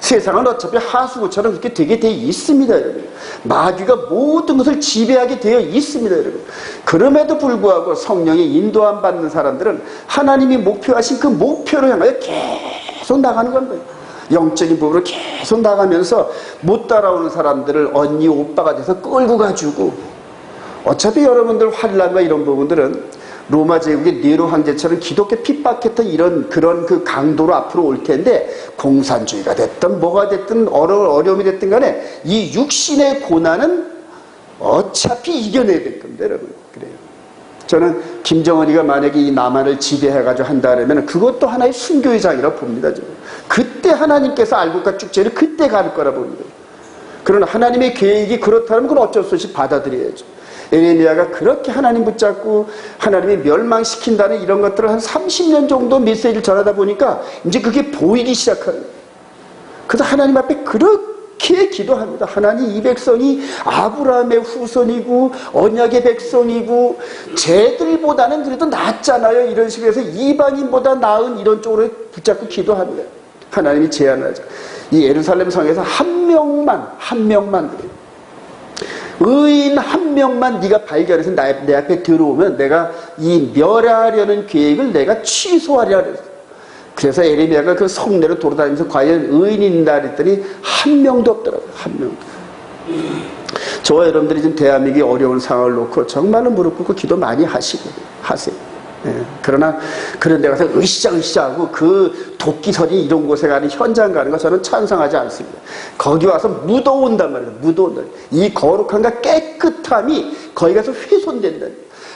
세상은 어차피 하수구처럼 그렇게 되게 되어 있습니다, 여러분. 마귀가 모든 것을 지배하게 되어 있습니다, 여러분. 그럼에도 불구하고 성령의 인도함 받는 사람들은 하나님이 목표하신 그 목표를 향하여 계속 나가는 겁니다. 영적인 부분으로 계속 나가면서 못 따라오는 사람들을 언니, 오빠가 돼서 끌고 가지고, 어차피 여러분들 환란과 이런 부분들은 로마 제국의 네로 황제처럼 기독교 핍박했던 그런 그 강도로 앞으로 올 텐데, 공산주의가 됐든 뭐가 됐든 어려움이 됐든 간에 이 육신의 고난은 어차피 이겨내야 될 겁니다, 여러분. 그래요. 저는 김정은이가 만약에 이 남한을 지배해가지고 한다 그러면 그것도 하나의 순교의 장이라고 봅니다. 저는. 그때 하나님께서 알곡과 축제를 그때 갈 거라 봅니다. 그러나 하나님의 계획이 그렇다면 그건 어쩔 수 없이 받아들여야죠. 에레미야가 그렇게 하나님 붙잡고 하나님이 멸망시킨다는 이런 것들을 한 30년 정도 메시지를 전하다 보니까 이제 그게 보이기 시작하는 거예요. 그래서 하나님 앞에 그렇게 기도합니다. 하나님, 이 백성이 아브라함의 후손이고 언약의 백성이고 쟤들보다는 그래도 낫잖아요. 이런 식으로 해서 이방인보다 나은 이런 쪽으로 붙잡고 기도합니다. 하나님이 제안하죠. 이 예루살렘 성에서 한 명만 그래요. 의인 한 명만 네가 발견해서 내 앞에 들어오면 내가 이 멸하려는 계획을 내가 취소하려 그랬어. 그래서 에레미야가 그 성내로 돌아다니면서 과연 의인이 있나 그랬더니 한 명도 없더라고요. 한 명도. 저와 여러분들이 지금 대한민국의 어려운 상황을 놓고 정말로 무릎 꿇고 기도 많이 하세요. 그러나 그런 데 가서 으쌰으쌰하고 그 도끼선이 이런 곳에 가는 현장 가는 거 저는 찬성하지 않습니다. 거기 와서 묻어온단 말이에요. 묻어온다. 이 거룩함과 깨끗함이 거기 가서 훼손된다.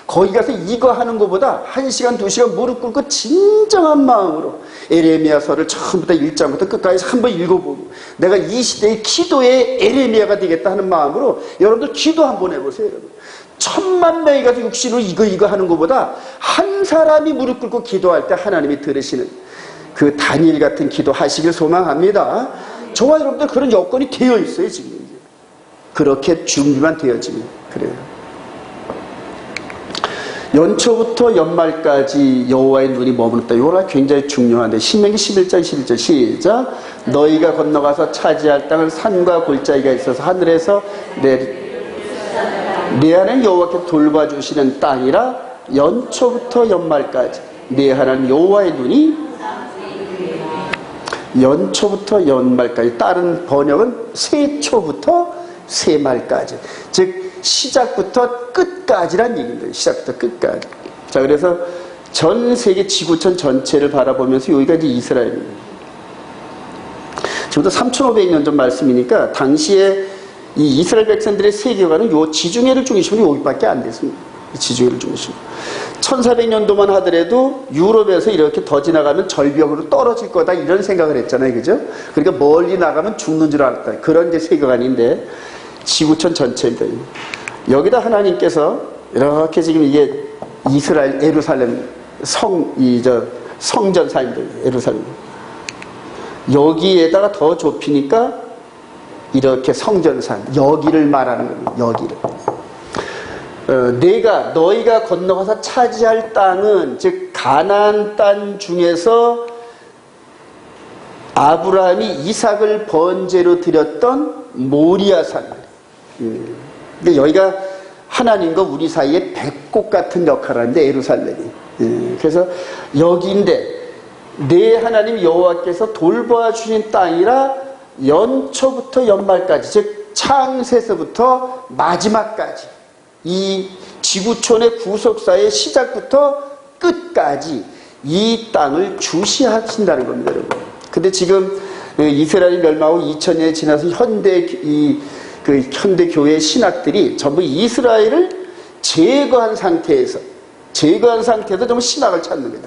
거기 가서 이거 하는 것보다 1시간, 2시간 무릎 꿇고 진정한 마음으로 에레미야서를 처음부터 1장부터 끝까지 한번 읽어보고 내가 이 시대의 기도의 에레미야가 되겠다 하는 마음으로 여러분들 기도 한번 해보세요. 여러분. 10,000명이 가서 육신으로 이거 하는 것보다 한 사람이 무릎 꿇고 기도할 때 하나님이 들으시는 그 다니엘 같은 기도 하시길 소망합니다. 저와 여러분들 그런 여건이 되어 있어요. 지금 그렇게 준비만 되어지면 그래요. 연초부터 연말까지 여호와의 눈이 머물렀다. 이거는 굉장히 중요한데 신명기 11장 11절 시작. 너희가 건너가서 차지할 땅은 산과 골짜기가 있어서 하늘에서 내 하나님 여호와께서 돌봐주시는 땅이라 연초부터 연말까지 내 하나님 여호와의 눈이 연초부터 연말까지 다른 번역은 세초부터 세말까지 즉 시작부터 끝까지란 얘기입니다. 시작부터 끝까지. 자, 그래서 전 세계 지구촌 전체를 바라보면서 여기가 이제 이스라엘입니다. 지금부터 3,500년 전 말씀이니까 당시에 이 이스라엘 백성들의 세계관은 요 지중해를 중심으로 여기밖에 안 됐습니다. 지중해를 중심으로. 1400년도만 하더라도 유럽에서 이렇게 더 지나가면 절벽으로 떨어질 거다 이런 생각을 했잖아요. 그죠? 그러니까 멀리 나가면 죽는 줄 알았다. 그런 이제 세계관인데 지구촌 전체입니다. 여기다 하나님께서 이렇게 지금 이게 이스라엘 예루살렘 성전사입니다. 예루살렘. 여기에다가 더 좁히니까 이렇게 성전산 여기를 말하는 겁니다. 여기를. 너희가 건너가서 차지할 땅은 즉 가나안 땅 중에서 아브라함이 이삭을 번제로 드렸던 모리아산. 근데 여기가 하나님과 우리 사이에 백곡 같은 역할을 하는데 예루살렘이. 그래서 여기인데 내 하나님 여호와께서 돌보아 주신 땅이라 연초부터 연말까지 즉 창세서부터 마지막까지 이 지구촌의 구속사의 시작부터 끝까지 이 땅을 주시하신다는 겁니다, 여러분. 근데 지금 이스라엘이 멸망하고 2000년이 지나서 현대 교회 신학들이 전부 이스라엘을 제거한 상태에서 전부 신학을 찾는 거예요.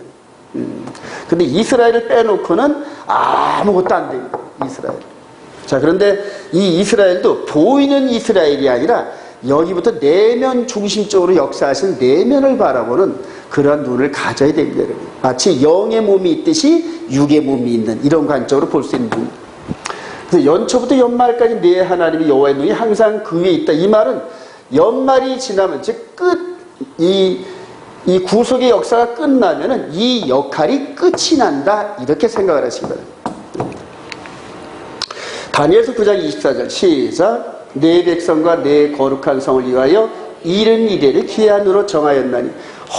근데 이스라엘을 빼놓고는 아무것도 안 됩니다. 이스라엘. 자, 그런데 이 이스라엘도 보이는 이스라엘이 아니라 여기부터 내면 중심적으로 역사하시는 내면을 바라보는 그러한 눈을 가져야 됩니다. 여러분. 마치 영의 몸이 있듯이 육의 몸이 있는 이런 관점으로 볼 수 있는 눈. 그래서 연초부터 연말까지 내 하나님이 여호와의 눈이 항상 그 위에 있다. 이 말은 연말이 지나면 즉 이 구속의 역사가 끝나면은 이 역할이 끝이 난다. 이렇게 생각을 하시기 바랍니다. 다니엘서 9장 24절 시작. 내 백성과 내 거룩한 성을 위하여 이른 이래를 기한으로 정하였나니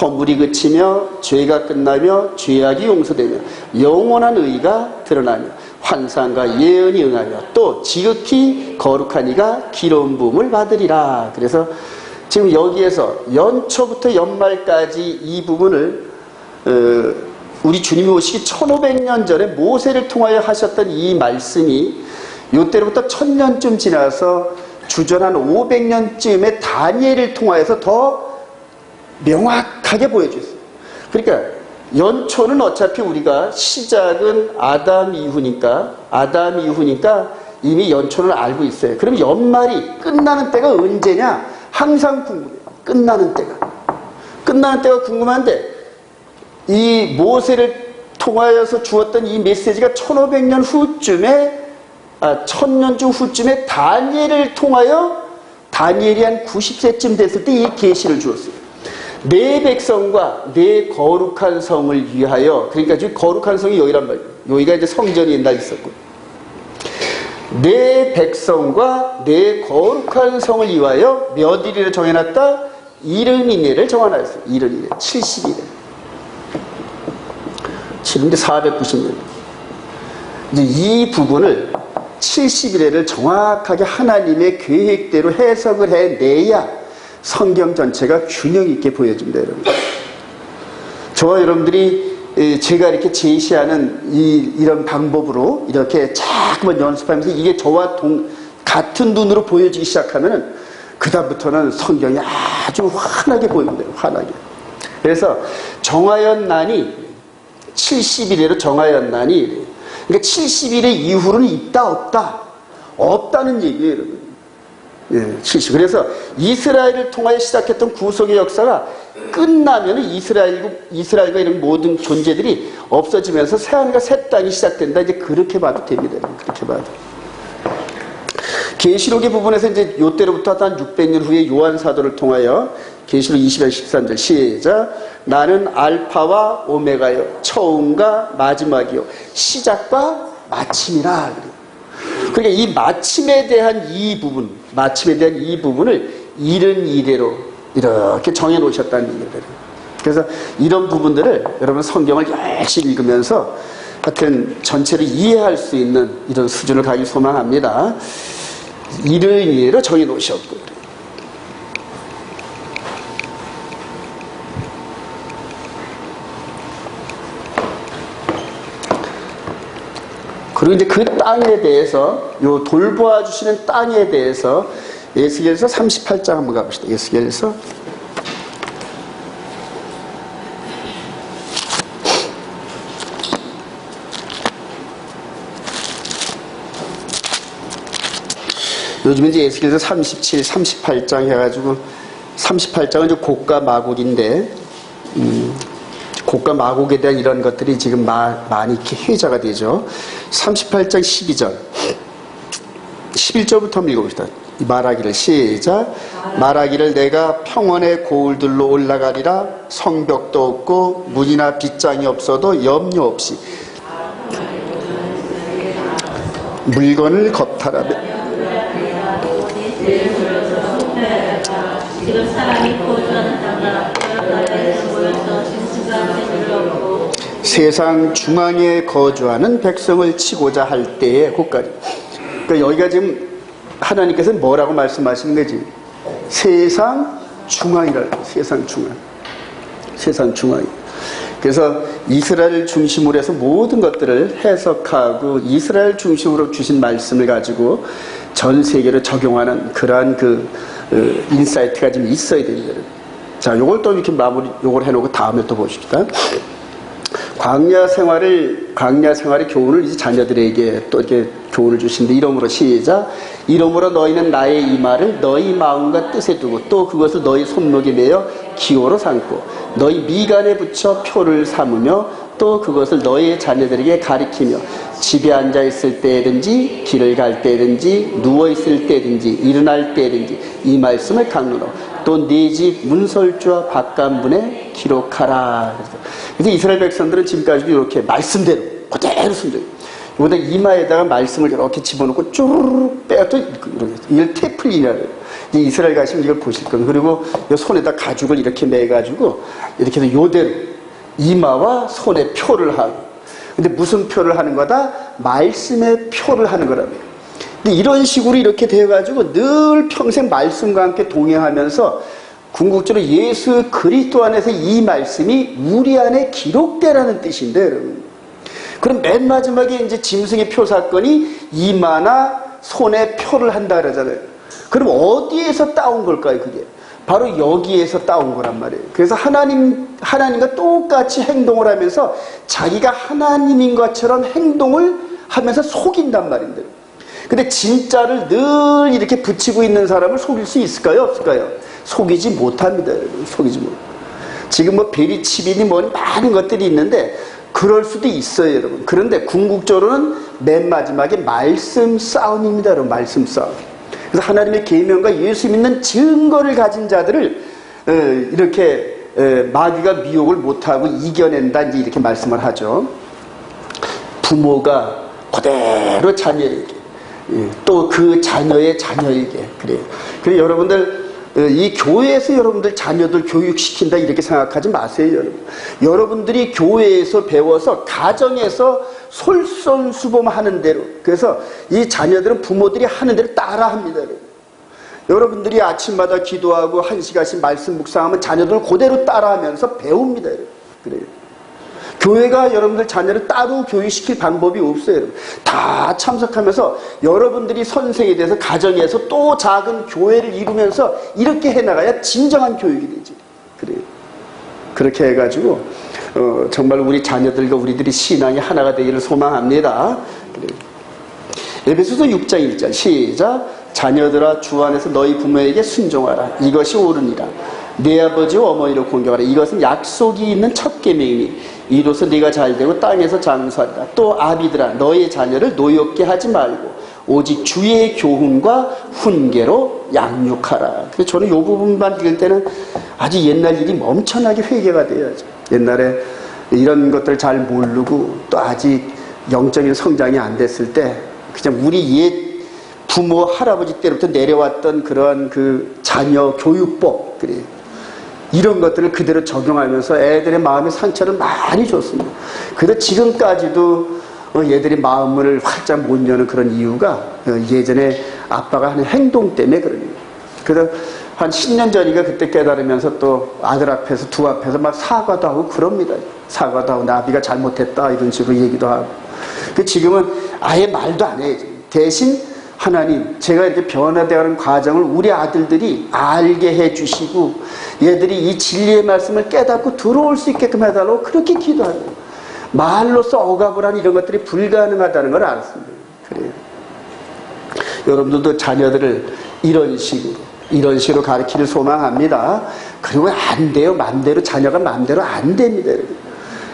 허물이 그치며 죄가 끝나며 죄악이 용서되며 영원한 의가 드러나며 환상과 예언이 응하며 또 지극히 거룩한 이가 기름 부음을 받으리라. 그래서 지금 여기에서 연초부터 연말까지 이 부분을 우리 주님이 오시기 1500년 전에 모세를 통하여 하셨던 이 말씀이 이때로부터 1000년쯤 지나서 주전 한 500년쯤에 다니엘을 통하여서 더 명확하게 보여줬어요. 그러니까 연초는 어차피 우리가 시작은 아담 이후니까 이미 연초는 알고 있어요. 그럼 연말이 끝나는 때가 언제냐? 항상 궁금해요. 끝나는 때가 궁금한데 이 모세를 통하여서 주었던 이 메시지가 1500년 후쯤에 1000년쯤 후쯤에 다니엘을 통하여 다니엘이 한 90세쯤 됐을 때 이 계시를 주었어요. 내 백성과 내 거룩한 성을 위하여. 그러니까 지금 거룩한 성이 여기란 말이에요. 여기가 이제 성전이 옛날 있었고, 내 백성과 내 거룩한 성을 위하여 몇 일을 정해놨다? 이른 이내를 정해놨어요. 이른 이내 70일에. 지금 이제 490년. 이제 이 부분을 70일에를 정확하게 하나님의 계획대로 해석을 해내야 성경 전체가 균형 있게 보여집니다, 여러분. 저와 여러분들이 제가 이렇게 제시하는 이런 방법으로 이렇게 자꾸만 연습하면서 이게 저와 같은 눈으로 보여지기 시작하면은 그다음부터는 성경이 아주 환하게 보입니다. 환하게. 그래서 정화연난이 70일에로 정화연난이 그러니까 70일의 이후로는 있다 없다 없다는 얘기예요, 여러분. 예, 70. 그래서 이스라엘을 통하여 시작했던 구속의 역사가 끝나면은 이스라엘과 이런 모든 존재들이 없어지면서 새하늘과 새 땅이 시작된다. 이제 그렇게 봐도 됩니다. 그렇게 봐도. 계시록의 부분에서 이제 요때로부터 한 600년 후에 요한 사도를 통하여 계시록 20장 13절 시작. 나는 알파와 오메가요 처음과 마지막이요 시작과 마침이라. 그러니까 이 마침에 대한 이 부분을 이른 이래로 이렇게 정해 놓으셨다는 얘기예요. 그래서 이런 부분들을 여러분 성경을 열심히 읽으면서 하여튼 전체를 이해할 수 있는 이런 수준을 가길 소망합니다. 이른 이래로 정해 놓으셨고. 그리고 이제 그 땅에 대해서, 요 돌보아 주시는 땅에 대해서 에스겔서 38장 한번 가봅시다. 에스겔서. 요즘에 이제 에스겔서 37, 38장 해가지고 38장은 이제 곡과 마곡인데, 곡과 마곡에 대한 이런 것들이 지금 많이 이렇게 회자가 되죠. 38장 12절. 11절부터 한번 읽어봅시다. 말하기를 시작. 말하기를 내가 평원의 고울들로 올라가리라. 성벽도 없고 문이나 빗장이 없어도 염려 없이 물건을 겁탈하며 세상 중앙에 거주하는 백성을 치고자 할 때에 고까지. 그러니까 여기가 지금 하나님께서 뭐라고 말씀하시는 거지? 세상 중앙이라고. 세상 중앙. 세상 중앙. 그래서 이스라엘 중심으로 해서 모든 것들을 해석하고 이스라엘 중심으로 주신 말씀을 가지고 전 세계로 적용하는 그러한 인사이트가 좀 있어야 됩니다. 자, 요걸 또 이렇게 요걸 해놓고 다음에 또 보십시다. 광야 생활의 교훈을 이제 자녀들에게 또 이렇게 교훈을 주신데, 이러므로 시작. 이러므로 너희는 나의 이 말을 너희 마음과 뜻에 두고 또 그것을 너희 손목에 매어 기호로 삼고 너희 미간에 붙여 표를 삼으며 또 그것을 너희의 자녀들에게 가리키며 집에 앉아 있을 때든지 길을 갈 때든지 누워 있을 때든지 일어날 때든지 이 말씀을 강론하고 또 네 집 문설주와 바깥문에 기록하라. 그래서 이스라엘 백성들은 지금까지도 이렇게 말씀대로 그대로 순종해요. 여기다 이마에다가 말씀을 이렇게 집어넣고 쭈르륵 빼또 이걸 테플린이라고 해요. 이제 이스라엘 가시면 이걸 보실 겁니다. 그리고 이 손에다 가죽을 이렇게 매가지고 이렇게 해서 요대로 이마와 손에 표를 하고. 근데 무슨 표를 하는 거다? 말씀의 표를 하는 거라고요. 근데 이런 식으로 이렇게 되어가지고 늘 평생 말씀과 함께 동행하면서 궁극적으로 예수 그리스도 안에서 이 말씀이 우리 안에 기록되라는 뜻인데, 여러분. 그럼 맨 마지막에 이제 짐승의 표 사건이 이마나 손에 표를 한다 그러잖아요. 그럼 어디에서 따온 걸까요, 그게? 바로 여기에서 따온 거란 말이에요. 그래서 하나님과 똑같이 행동을 하면서 자기가 하나님인 것처럼 행동을 하면서 속인단 말인데. 근데 진짜를 늘 이렇게 붙이고 있는 사람을 속일 수 있을까요? 없을까요? 속이지 못합니다, 여러분. 속이지 못. 지금 뭐 베리치빈이 뭐니 많은 것들이 있는데 그럴 수도 있어요, 여러분. 그런데 궁극적으로는 맨 마지막에 말씀 싸움입니다, 여러분. 말씀 싸움. 그래서 하나님의 계명과 예수 믿는 증거를 가진 자들을 이렇게 마귀가 미혹을 못하고 이겨낸다, 이렇게 말씀을 하죠. 부모가 그대로 자녀에게, 또 그 자녀의 자녀에게. 그래요. 그래서 여러분들 이 교회에서 여러분들 자녀들 교육시킨다 이렇게 생각하지 마세요, 여러분. 여러분들이 교회에서 배워서 가정에서 솔선수범하는 대로, 그래서 이 자녀들은 부모들이 하는 대로 따라합니다, 여러분. 여러분들이 아침마다 기도하고 1시간씩 말씀 묵상하면 자녀들 그대로 따라하면서 배웁니다, 여러분. 그래요. 교회가 여러분들 자녀를 따로 교육시킬 방법이 없어요. 다 참석하면서 여러분들이 선생에 대해서 가정에서 또 작은 교회를 이루면서 이렇게 해나가야 진정한 교육이 되지. 그래요. 그렇게 해가지고 정말 우리 자녀들과 우리들이 신앙이 하나가 되기를 소망합니다. 그래요. 에베소서 6장 1절 시작. 자녀들아 주 안에서 너희 부모에게 순종하라. 이것이 옳으니라. 네 아버지와 어머니를 공경하라. 이것은 약속이 있는 첫 계명이니 이로써 네가 잘되고 땅에서 장수하리라. 또 아비들아 너희 자녀를 노엽게 하지 말고 오직 주의 교훈과 훈계로 양육하라. 그래서 저는 이 부분만 읽을 때는 아주 옛날 일이 엄청나게 회개가 돼야죠. 옛날에 이런 것들을 잘 모르고 또 아직 영적인 성장이 안 됐을 때 그냥 우리 옛 부모 할아버지 때부터 내려왔던 그런 그 자녀 교육법 그래 이런 것들을 그대로 적용하면서 애들의 마음의 상처를 많이 줬습니다. 그래도 지금까지도 얘들이 마음을 활짝 못 여는 그런 이유가 예전에 아빠가 하는 행동 때문에 그런 거예요. 그래서 한 10년 전인가 그때 깨달으면서 또 아들 앞에서 두 앞에서 막 사과도 하고 그럽니다. 사과도 하고 나비가 잘못했다 이런 식으로 얘기도 하고. 지금은 아예 말도 안 해요. 대신 하나님 제가 이렇게 변화되어가는 과정을 우리 아들들이 알게 해주시고 얘들이 이 진리의 말씀을 깨닫고 들어올 수 있게끔 해달라고 그렇게 기도하는 거예요. 말로써 억압을 하는 이런 것들이 불가능하다는 걸 알았습니다. 그래요. 여러분들도 자녀들을 이런 식으로 가르치를 소망합니다. 그리고 안 돼요. 맘대로 자녀가 맘대로 안 됩니다.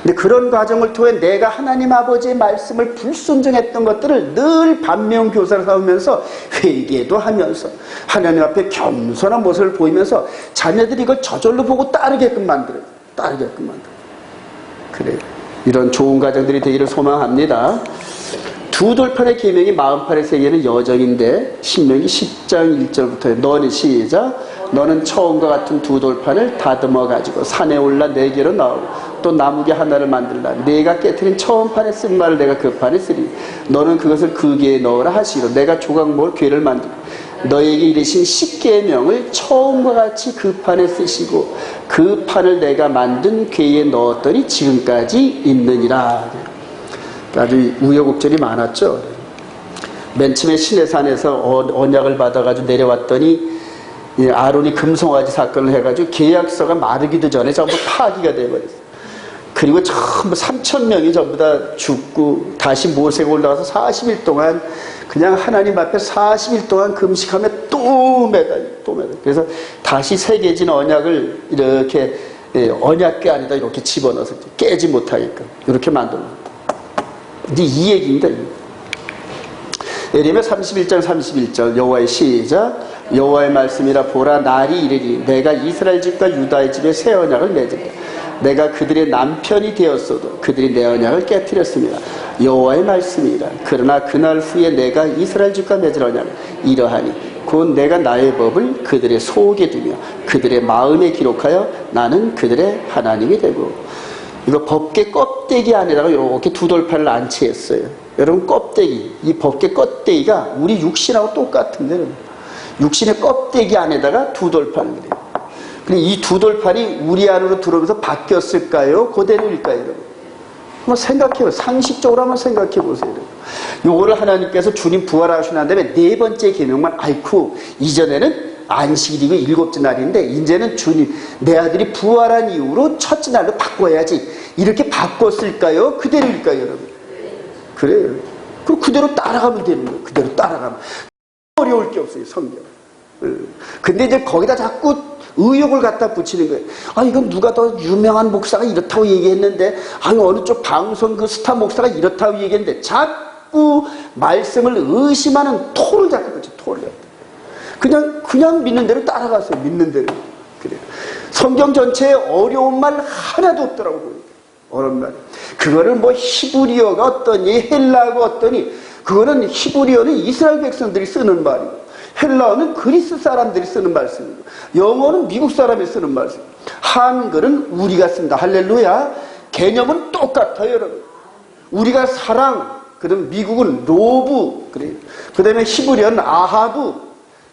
근데 그런 과정을 통해 내가 하나님 아버지의 말씀을 불순종했던 것들을 늘 반면교사를 삼으면서 회개도 하면서 하나님 앞에 겸손한 모습을 보이면서 자녀들이 이걸 저절로 보고 따르게끔 만들어요. 그래요. 이런 좋은 가정들이 되기를 소망합니다. 두 돌판의 계명이 48의 세계는 여정인데 신명기 10장 1절부터 너는 시작. 너는 처음과 같은 두 돌판을 다듬어 가지고 산에 올라 네 개로 나오고 또 나무개 하나를 만들라. 내가 깨트린 처음 판에 쓴 말을 내가 그 판에 쓰리. 너는 그것을 그 개에 넣으라 하시고 내가 조각목을 궤를 만들고 너에게 이르신 십계명을 처음과 같이 그 판에 쓰시고 그 판을 내가 만든 궤에 넣었더니 지금까지 있느니라. 아주 우여곡절이 많았죠. 맨 처음에 시내산에서 언약을 받아가지고 내려왔더니 아론이 금송아지 사건을 해가지고 계약서가 마르기도 전에 전부 파기가 돼버렸어요. 그리고 전부 3,000명이 전부 다 죽고 다시 모세가 올라가서 40일 동안 그냥 하나님 앞에 40일 동안 금식하며 또 매달려. 그래서 다시 새겨진 언약을 이렇게 언약궤 안에다 이렇게 집어넣어서 깨지 못하게끔 이렇게 만들어요. 이제 이 얘기입니다. 예레미야 31장 31절 여호와의 시작. 여호와의 말씀이라 보라 날이 이르리 내가 이스라엘 집과 유다의 집에 새 언약을 맺으리라. 내가 그들의 남편이 되었어도 그들이 내 언약을 깨뜨렸습니다. 여호와의 말씀이라. 그러나 그날 후에 내가 이스라엘 집과 맺을 언약은 이러하니 곧 내가 나의 법을 그들의 속에 두며 그들의 마음에 기록하여 나는 그들의 하나님이 되고. 이거 법궤 껍데기 안에다가 이렇게 두 돌판을 안치했어요. 여러분 껍데기, 이 법궤 껍데기가 우리 육신하고 똑같은데 육신의 껍데기 안에다가 두 돌판을 그래요. 그리고 이 두 돌판이 우리 안으로 들어오면서 바뀌었을까요? 그대로일까요? 여러분? 한번 생각해보세요. 상식적으로 한번 생각해보세요. 요거를 하나님께서 주님 부활하시고 난 다음에 네 번째 계명만 아이쿠 이전에는 안식일이고 일곱째 날인데 이제는 주님 내 아들이 부활한 이후로 첫째 날로 바꿔야지 이렇게 바꿨을까요? 그대로일까요? 여러분? 그래요. 그럼 그대로 따라가면 되는 거예요. 그대로 따라가면 어려울 게 없어요. 성경. 근데 이제 거기다 자꾸 의욕을 갖다 붙이는 거예요. 아, 이건 누가 더 유명한 목사가 이렇다고 얘기했는데, 아니, 어느 쪽 방송 그 스타 목사가 이렇다고 얘기했는데, 자꾸 말씀을 의심하는 토를 자꾸 붙여, 토를. 그냥 믿는 대로 따라가세요. 믿는 대로. 그래요. 성경 전체에 어려운 말 하나도 없더라고요. 어려운 말. 그거를 뭐 히브리어가 어떠니, 헬라어가 어떠니, 그거는 히브리어는 이스라엘 백성들이 쓰는 말이고, 헬라어는 그리스 사람들이 쓰는 말씀이고 영어는 미국 사람이 쓰는 말씀. 한글은 우리가 쓴다. 할렐루야. 개념은 똑같아요, 여러분. 우리가 사랑, 그다음 미국은 로브, 그래요. 그다음에 히브리어는 아하브.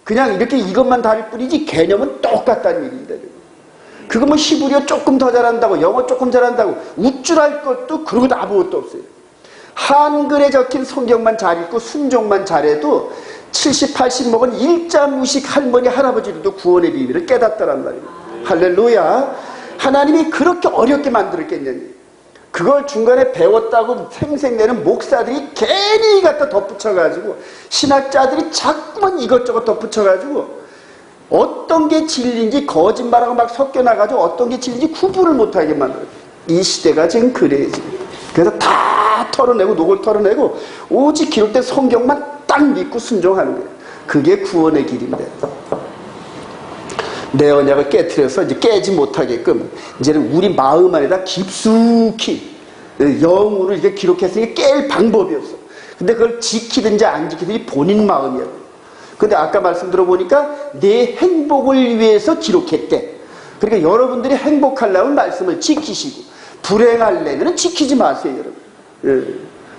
그냥 이렇게 이것만 다를 뿐이지 개념은 똑같다는 얘기입니다. 그거 뭐 히브리어 조금 더 잘한다고, 영어 조금 잘한다고 우쭐할 것도 그런 것도 아무것도 없어요. 한글에 적힌 성경만 잘 읽고 순종만 잘해도 70, 80 먹은 일자 무식 할머니, 할아버지들도 구원의 비밀을 깨닫다란 말이에요. 할렐루야. 하나님이 그렇게 어렵게 만들었겠냐니. 그걸 중간에 배웠다고 생색내는 목사들이 괜히 갖다 덧붙여가지고, 신학자들이 자꾸만 이것저것 덧붙여가지고 어떤 게 진리인지 거짓말하고 막 섞여나가지고 어떤 게 진리인지 구분을 못하게 만들어요. 이 시대가 지금 그래요. 그래서 다 털어내고 녹을 털어내고 오직 기록된 성경만 딱 믿고 순종하는 거예요. 그게 구원의 길인데, 내 언약을 깨트려서 이제 깨지 못하게끔 이제는 우리 마음 안에다 깊숙이 영으로 이렇게 기록했으니 깰 방법이 없어. 근데 그걸 지키든지 안 지키든지 본인 마음이야. 근데 아까 말씀 들어보니까 내 행복을 위해서 기록했대. 그러니까 여러분들이 행복하려면 말씀을 지키시고, 불행하려면 지키지 마세요, 여러분. 예.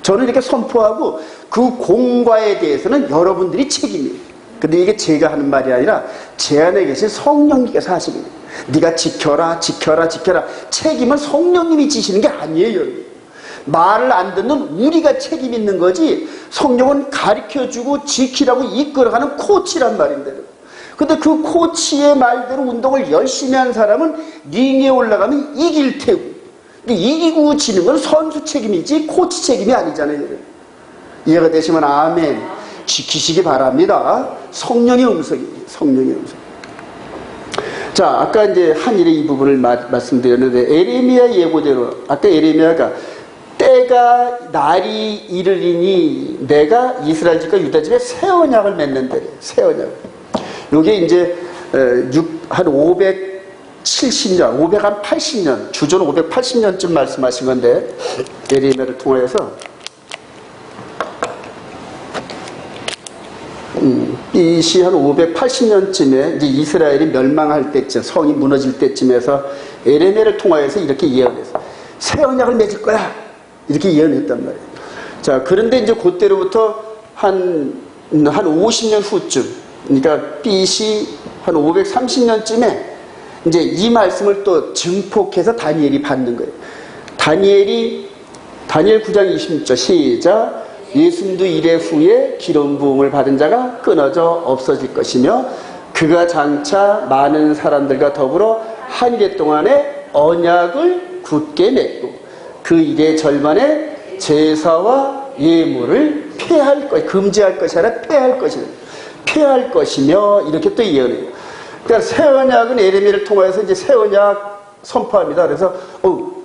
저는 이렇게 선포하고, 그 공과에 대해서는 여러분들이 책임이에요. 근데 이게 제가 하는 말이 아니라 제 안에 계신 성령님께서 하시는 거예요. 네가 지켜라, 지켜라, 지켜라. 책임은 성령님이 지시는 게 아니에요, 여러분. 말을 안 듣는 우리가 책임 있는 거지, 성령은 가르쳐주고 지키라고 이끌어가는 코치란 말인데, 근데 그 코치의 말대로 운동을 열심히 한 사람은 링에 올라가면 이길 테고, 이기고 지는 건 선수 책임이지 코치 책임이 아니잖아요. 이해가 되시면 아멘. 지키시기 바랍니다. 성령의 음성입니다. 성령의 음성. 자, 아까 이제 한일의 이 부분을 말씀드렸는데, 에레미야 예고대로, 아까 에레미야가 때가 날이 이르리니 내가 이스라엘 집과 유다 집에 새 언약을 맺는데, 새 언약. 요게 이제 한 570년, 580년, 주전 580년쯤 말씀하신 건데, 에레미야를 통하여서 BC 한 580년쯤에 이제 이스라엘이 멸망할 때쯤, 성이 무너질 때쯤에서 에레미야를 통하여서 이렇게 예언했어. 새 언약을 맺을 거야. 이렇게 예언했단 말이에요. 자, 그런데 이제 그때로부터 한 50년 후쯤, 그러니까 BC 한 530년쯤에 이제 이 말씀을 또 증폭해서 다니엘이 받는 거예요. 다니엘 9장 26절 시작. 예순두 이래 후에 기름 부음을 받은 자가 끊어져 없어질 것이며 그가 장차 많은 사람들과 더불어 한 이래 동안에 언약을 굳게 맺고 그 일의 절반에 제사와 예물을 폐할 것, 금지할 것이 아니라 폐할 것이다. 폐할 것이며 이렇게 또 예언해요. 그러니까 새 언약은 에레미야를 통해서 이제 새 언약 선포합니다. 그래서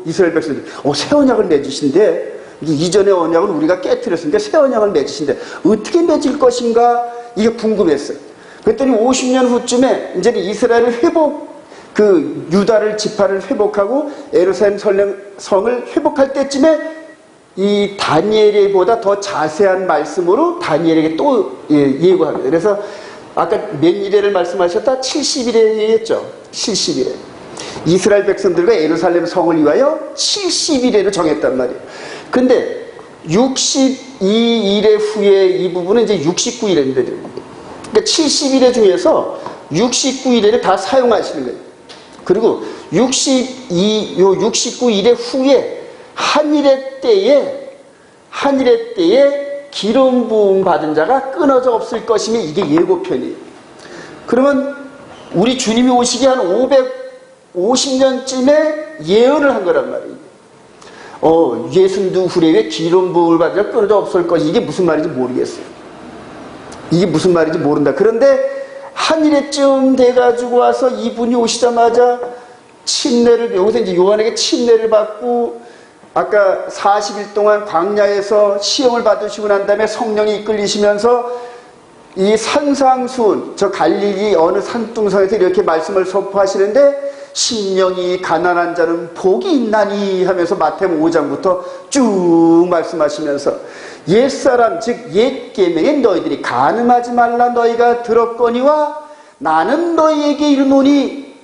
이스라엘 백성들이 새 언약을 맺으신데, 이전의 언약은 우리가 깨트렸으니까 새 언약을 맺으신데 어떻게 맺을 것인가, 이게 궁금했어요. 그랬더니 50년 후쯤에 이제는 이스라엘을 그 유다를 지파를 회복하고 예루살렘 성을 회복할 때쯤에 이 다니엘보다 더 자세한 말씀으로 다니엘에게 또 예고합니다. 그래서 아까 몇 일에를 말씀하셨다? 70일에 했죠. 70일에. 이스라엘 백성들과 예루살렘 성을 위하여 70일에를 정했단 말이에요. 근데 62일의 후에 이 부분은 이제 69일인데, 그러니까 70일의 중에서 69일에를 다 사용하시는 거예요. 그리고 69일의 후에 한일의 때에 기름 부음 받은 자가 끊어져 없을 것이며, 이게 예고편이에요. 그러면 우리 주님이 오시기 한 550년쯤에 예언을 한 거란 말이에요. 예순두 후레에 기름 부음을 받은 자가 끊어져 없을 것이, 이게 무슨 말인지 모르겠어요. 이게 무슨 말인지 모른다. 그런데 한일에쯤 돼가지고 와서 이분이 오시자마자 침례를, 여기서 이제 요한에게 침례를 받고, 아까 40일 동안 광야에서 시험을 받으시고 난 다음에 성령이 이끌리시면서 이 산상수훈, 저 갈릴리 어느 산둥성에서 이렇게 말씀을 선포하시는데, 심령이 가난한 자는 복이 있나니 하면서 마태복음 5장부터 쭉 말씀하시면서 옛사람 즉 옛 계명에 너희들이 간음하지 말라 너희가 들었거니와 나는 너희에게 이르노니,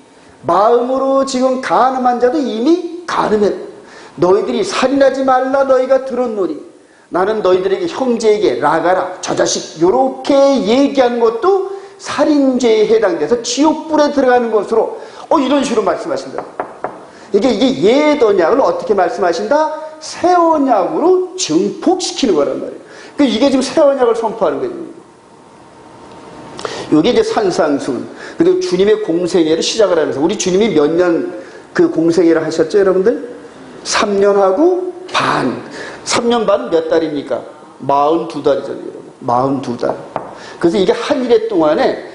마음으로 지금 간음한 자도 이미 간음했다. 너희들이 살인하지 말라 너희가 들었노니 나는 너희들에게 형제에게 라가라 저 자식 요렇게 얘기한 것도 살인죄에 해당돼서 지옥불에 들어가는 것으로 이런 식으로 말씀하신다. 이게 옛 언약을 어떻게 말씀하신다? 새 언약으로 증폭시키는 거란 말이에요. 그러니까 이게 지금 새 언약을 선포하는 거예요. 이게 이제 산상순. 그리고 주님의 공생애를 시작을 하면서, 우리 주님이 몇 년 그 공생애를 하셨죠, 여러분들? 3년하고 반. 3년 반은 몇 달입니까? 42달이잖아요, 여러분. 42달. 그래서 이게 한 일해 동안에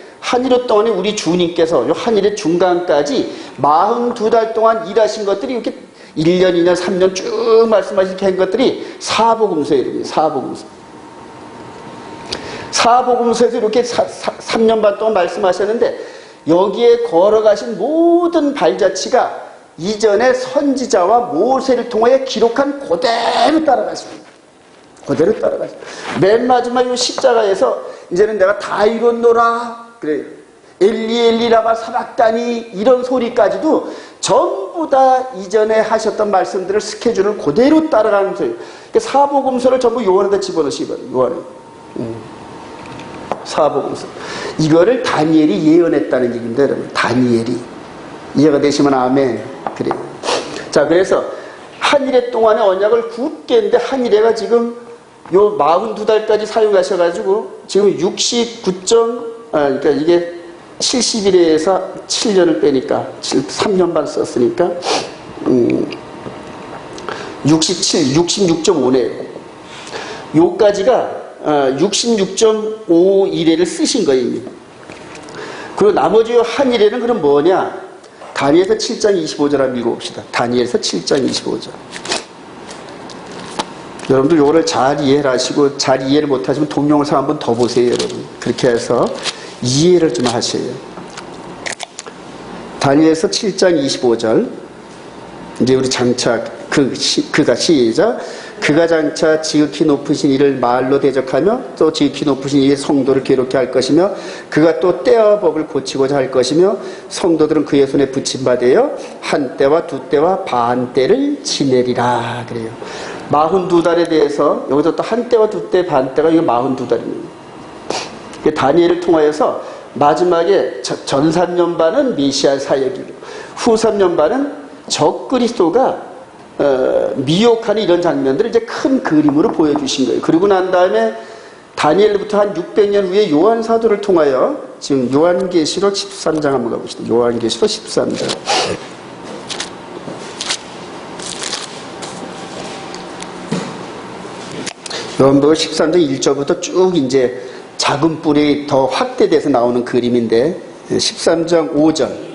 우리 주님께서 요 한 일의 중간까지 42달 동안 일하신 것들이 이렇게 1년, 2년, 3년 쭉 말씀하신 한 것들이 사복음서에 이릅니다. 사복음서. 사복음서에서 이렇게 3년 반 동안 말씀하셨는데, 여기에 걸어가신 모든 발자취가 이전에 선지자와 모세를 통하여 기록한 그대로 따라가십니다. 그대로 따라가십니다. 맨 마지막 이 십자가에서 이제는 내가 다 이뤘노라. 그래요. 엘리 엘리 라마 사박다니 이런 소리까지도 전부 다 이전에 하셨던 말씀들을 스케줄을 그대로 따라가는 소리. 그러니까 사복음서를 전부 요한에다 집어넣으시기 바랍니다. 요한에. 사복음서. 이거를 다니엘이 예언했다는 얘기입니다, 여러분. 다니엘이. 이해가 되시면 아멘. 그래요. 자, 그래서 한 일해 동안의 언약을 굳게 했는데, 한 일해가 지금 요 42달까지 사용하셔가지고 지금 그러니까 이게 70일에서 7년을 빼니까 3년 반 썼으니까 66.5네요. 요까지가 66.5일회를 쓰신 거예요, 이미. 그리고 나머지 한 일회는 그럼 뭐냐? 다니엘서 7장 25절 한번 읽어봅시다. 다니엘서 7장 25절. 여러분들 요거를 잘 이해를 하시고, 잘 이해를 못하시면 동영상 한번 더 보세요, 여러분. 그렇게 해서 이해를 좀 하셔요. 다니엘서 7장 25절. 이제 우리 장차 그가 시작. 그가 장차 지극히 높으신 이를 말로 대적하며 또 지극히 높으신 이의 성도를 괴롭게 할 것이며, 그가 또 때와 법을 고치고자 할 것이며, 성도들은 그의 손에 붙임받아요 한 때와 두 때와 반 때를 지내리라. 그래요. 42달에 대해서 여기서 또 한 때와 두 때, 반 때가 이거 42달입니다. 다니엘을 통하여서 마지막에 전 3년 반은 메시아 사역이고, 후 3년 반은 적그리스도가 미혹하는 이런 장면들을 이제 큰 그림으로 보여주신 거예요. 그리고 난 다음에 다니엘부터 한 600년 후에 요한 사도를 통하여 지금 요한계시록 13장 한번 가봅시다. 요한계시록 13장. 요한계시록 13장 1절부터 쭉 이제 작은 뿔이 더 확대돼서 나오는 그림인데, 13장 5절.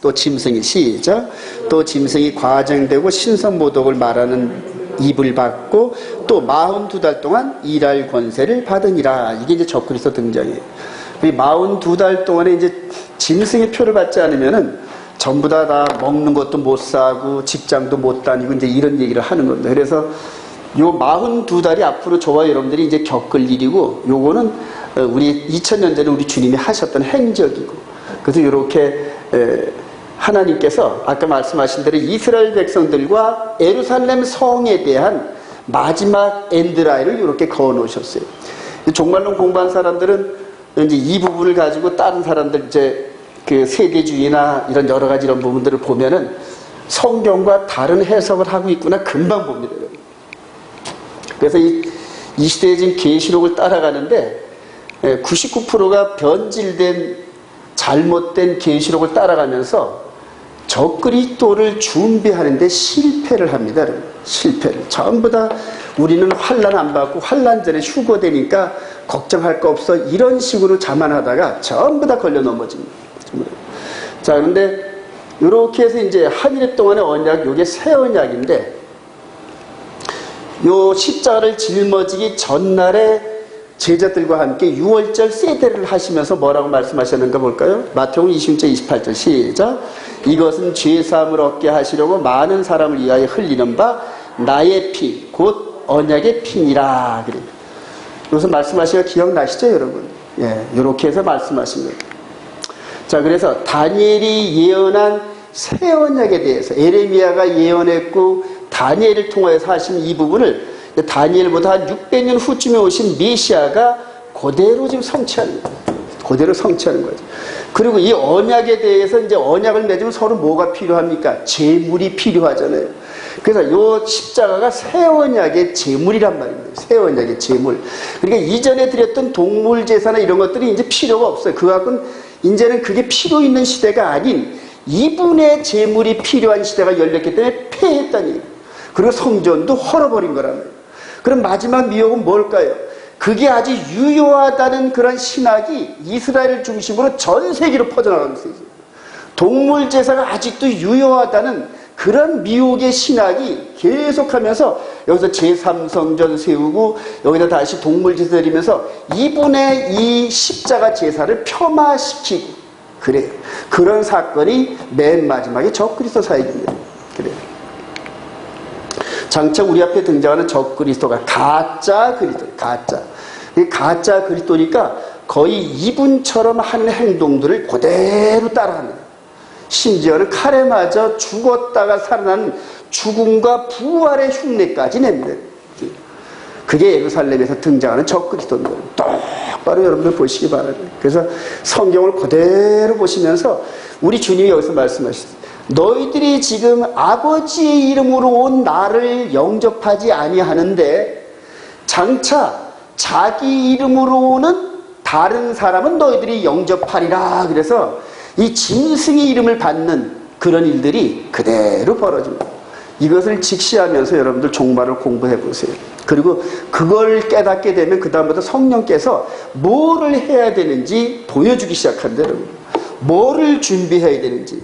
또 짐승이 시작. 또 짐승이 과정되고 신성모독을 말하는 입을 받고 또 42달 동안 일할 권세를 받으니라. 이게 이제 적그리스도 등장이에요. 42달 동안에 이제 짐승의 표를 받지 않으면은 전부 다 먹는 것도 못 사고 직장도 못 다니고 이제 이런 얘기를 하는 겁니다. 그래서 요 42달이 앞으로 저와 여러분들이 이제 겪을 일이고, 요거는 우리 2000년 전에 우리 주님이 하셨던 행적이고, 그래서 이렇게 하나님께서 아까 말씀하신 대로 이스라엘 백성들과 예루살렘 성에 대한 마지막 엔드라인을 이렇게 그어 놓으셨어요. 종말론 공부한 사람들은 이제 이 부분을 가지고 다른 사람들 이제 그 세대주의나 이런 여러 가지 이런 부분들을 보면은 성경과 다른 해석을 하고 있구나 금방 봅니다. 그래서 이 시대에 지금 계시록을 따라가는데 99%가 변질된 잘못된 계시록을 따라가면서 적그리스도를 준비하는데 실패를 합니다. 실패를. 전부 다 우리는 환난 안 받고 환난 전에 휴거되니까 걱정할 거 없어, 이런 식으로 자만하다가 전부 다 걸려 넘어집니다. 자, 그런데 이렇게 해서 이제 한 일 동안의 언약, 요게 새 언약인데, 요 십자가를 짊어지기 전날에 제자들과 함께 유월절 세대를 하시면서 뭐라고 말씀하셨는가 볼까요? 마태복음 26장 28절 시작. 이것은 죄사함을 얻게 하시려고 많은 사람을 위하여 흘리는 바 나의 피 곧 언약의 피니라. 그래요. 여기서 말씀하신 거 기억나시죠, 여러분? 예, 이렇게 해서 말씀하신 거예요. 자, 그래서 다니엘이 예언한 새 언약에 대해서 에레미야가 예언했고 다니엘을 통해서 하신 이 부분을 다니엘보다 한 600년 후쯤에 오신 메시아가 그대로 지금 성취하는 거예요. 그대로 성취하는 거죠. 그리고 이 언약에 대해서 이제 언약을 맺으면 서로 뭐가 필요합니까? 제물이 필요하잖아요. 그래서 이 십자가가 새 언약의 제물이란 말입니다. 새 언약의 제물. 그러니까 이전에 드렸던 동물 제사나 이런 것들이 이제 필요가 없어요. 그 갖고는 이제는 그게 필요 있는 시대가 아닌 이분의 제물이 필요한 시대가 열렸기 때문에 폐했다니. 그리고 성전도 헐어버린 거란 말이에요. 그럼 마지막 미혹은 뭘까요? 그게 아주 유효하다는 그런 신학이 이스라엘을 중심으로 전 세계로 퍼져나가고 있어요. 동물 제사가 아직도 유효하다는 그런 미혹의 신학이 계속하면서 여기서 제3성전 세우고 여기다 다시 동물 제사 드리면서 이분의 이 십자가 제사를 폄하시키고 그래요. 그런 사건이 맨 마지막에 적그리스도 사역입니다. 그래요. 장차 우리 앞에 등장하는 적그리스도가 가짜 그리스도예요. 가짜 그리스도니까 거의 이분처럼 하는 행동들을 그대로 따라하는 거예요. 심지어는 칼에 맞아 죽었다가 살아난 죽음과 부활의 흉내까지 냅니다. 그게 예루살렘에서 등장하는 적그리스도입니다. 똑바로 여러분들 보시기 바랍니다. 그래서 성경을 그대로 보시면서 우리 주님이 여기서 말씀하셨어요. 너희들이 지금 아버지의 이름으로 온 나를 영접하지 아니하는데 장차 자기 이름으로 오는 다른 사람은 너희들이 영접하리라. 그래서 이 짐승의 이름을 받는 그런 일들이 그대로 벌어집니다. 이것을 직시하면서 여러분들 종말을 공부해 보세요. 그리고 그걸 깨닫게 되면 그 다음부터 성령께서 뭐를 해야 되는지 보여주기 시작한다. 여러분. 뭐를 준비해야 되는지.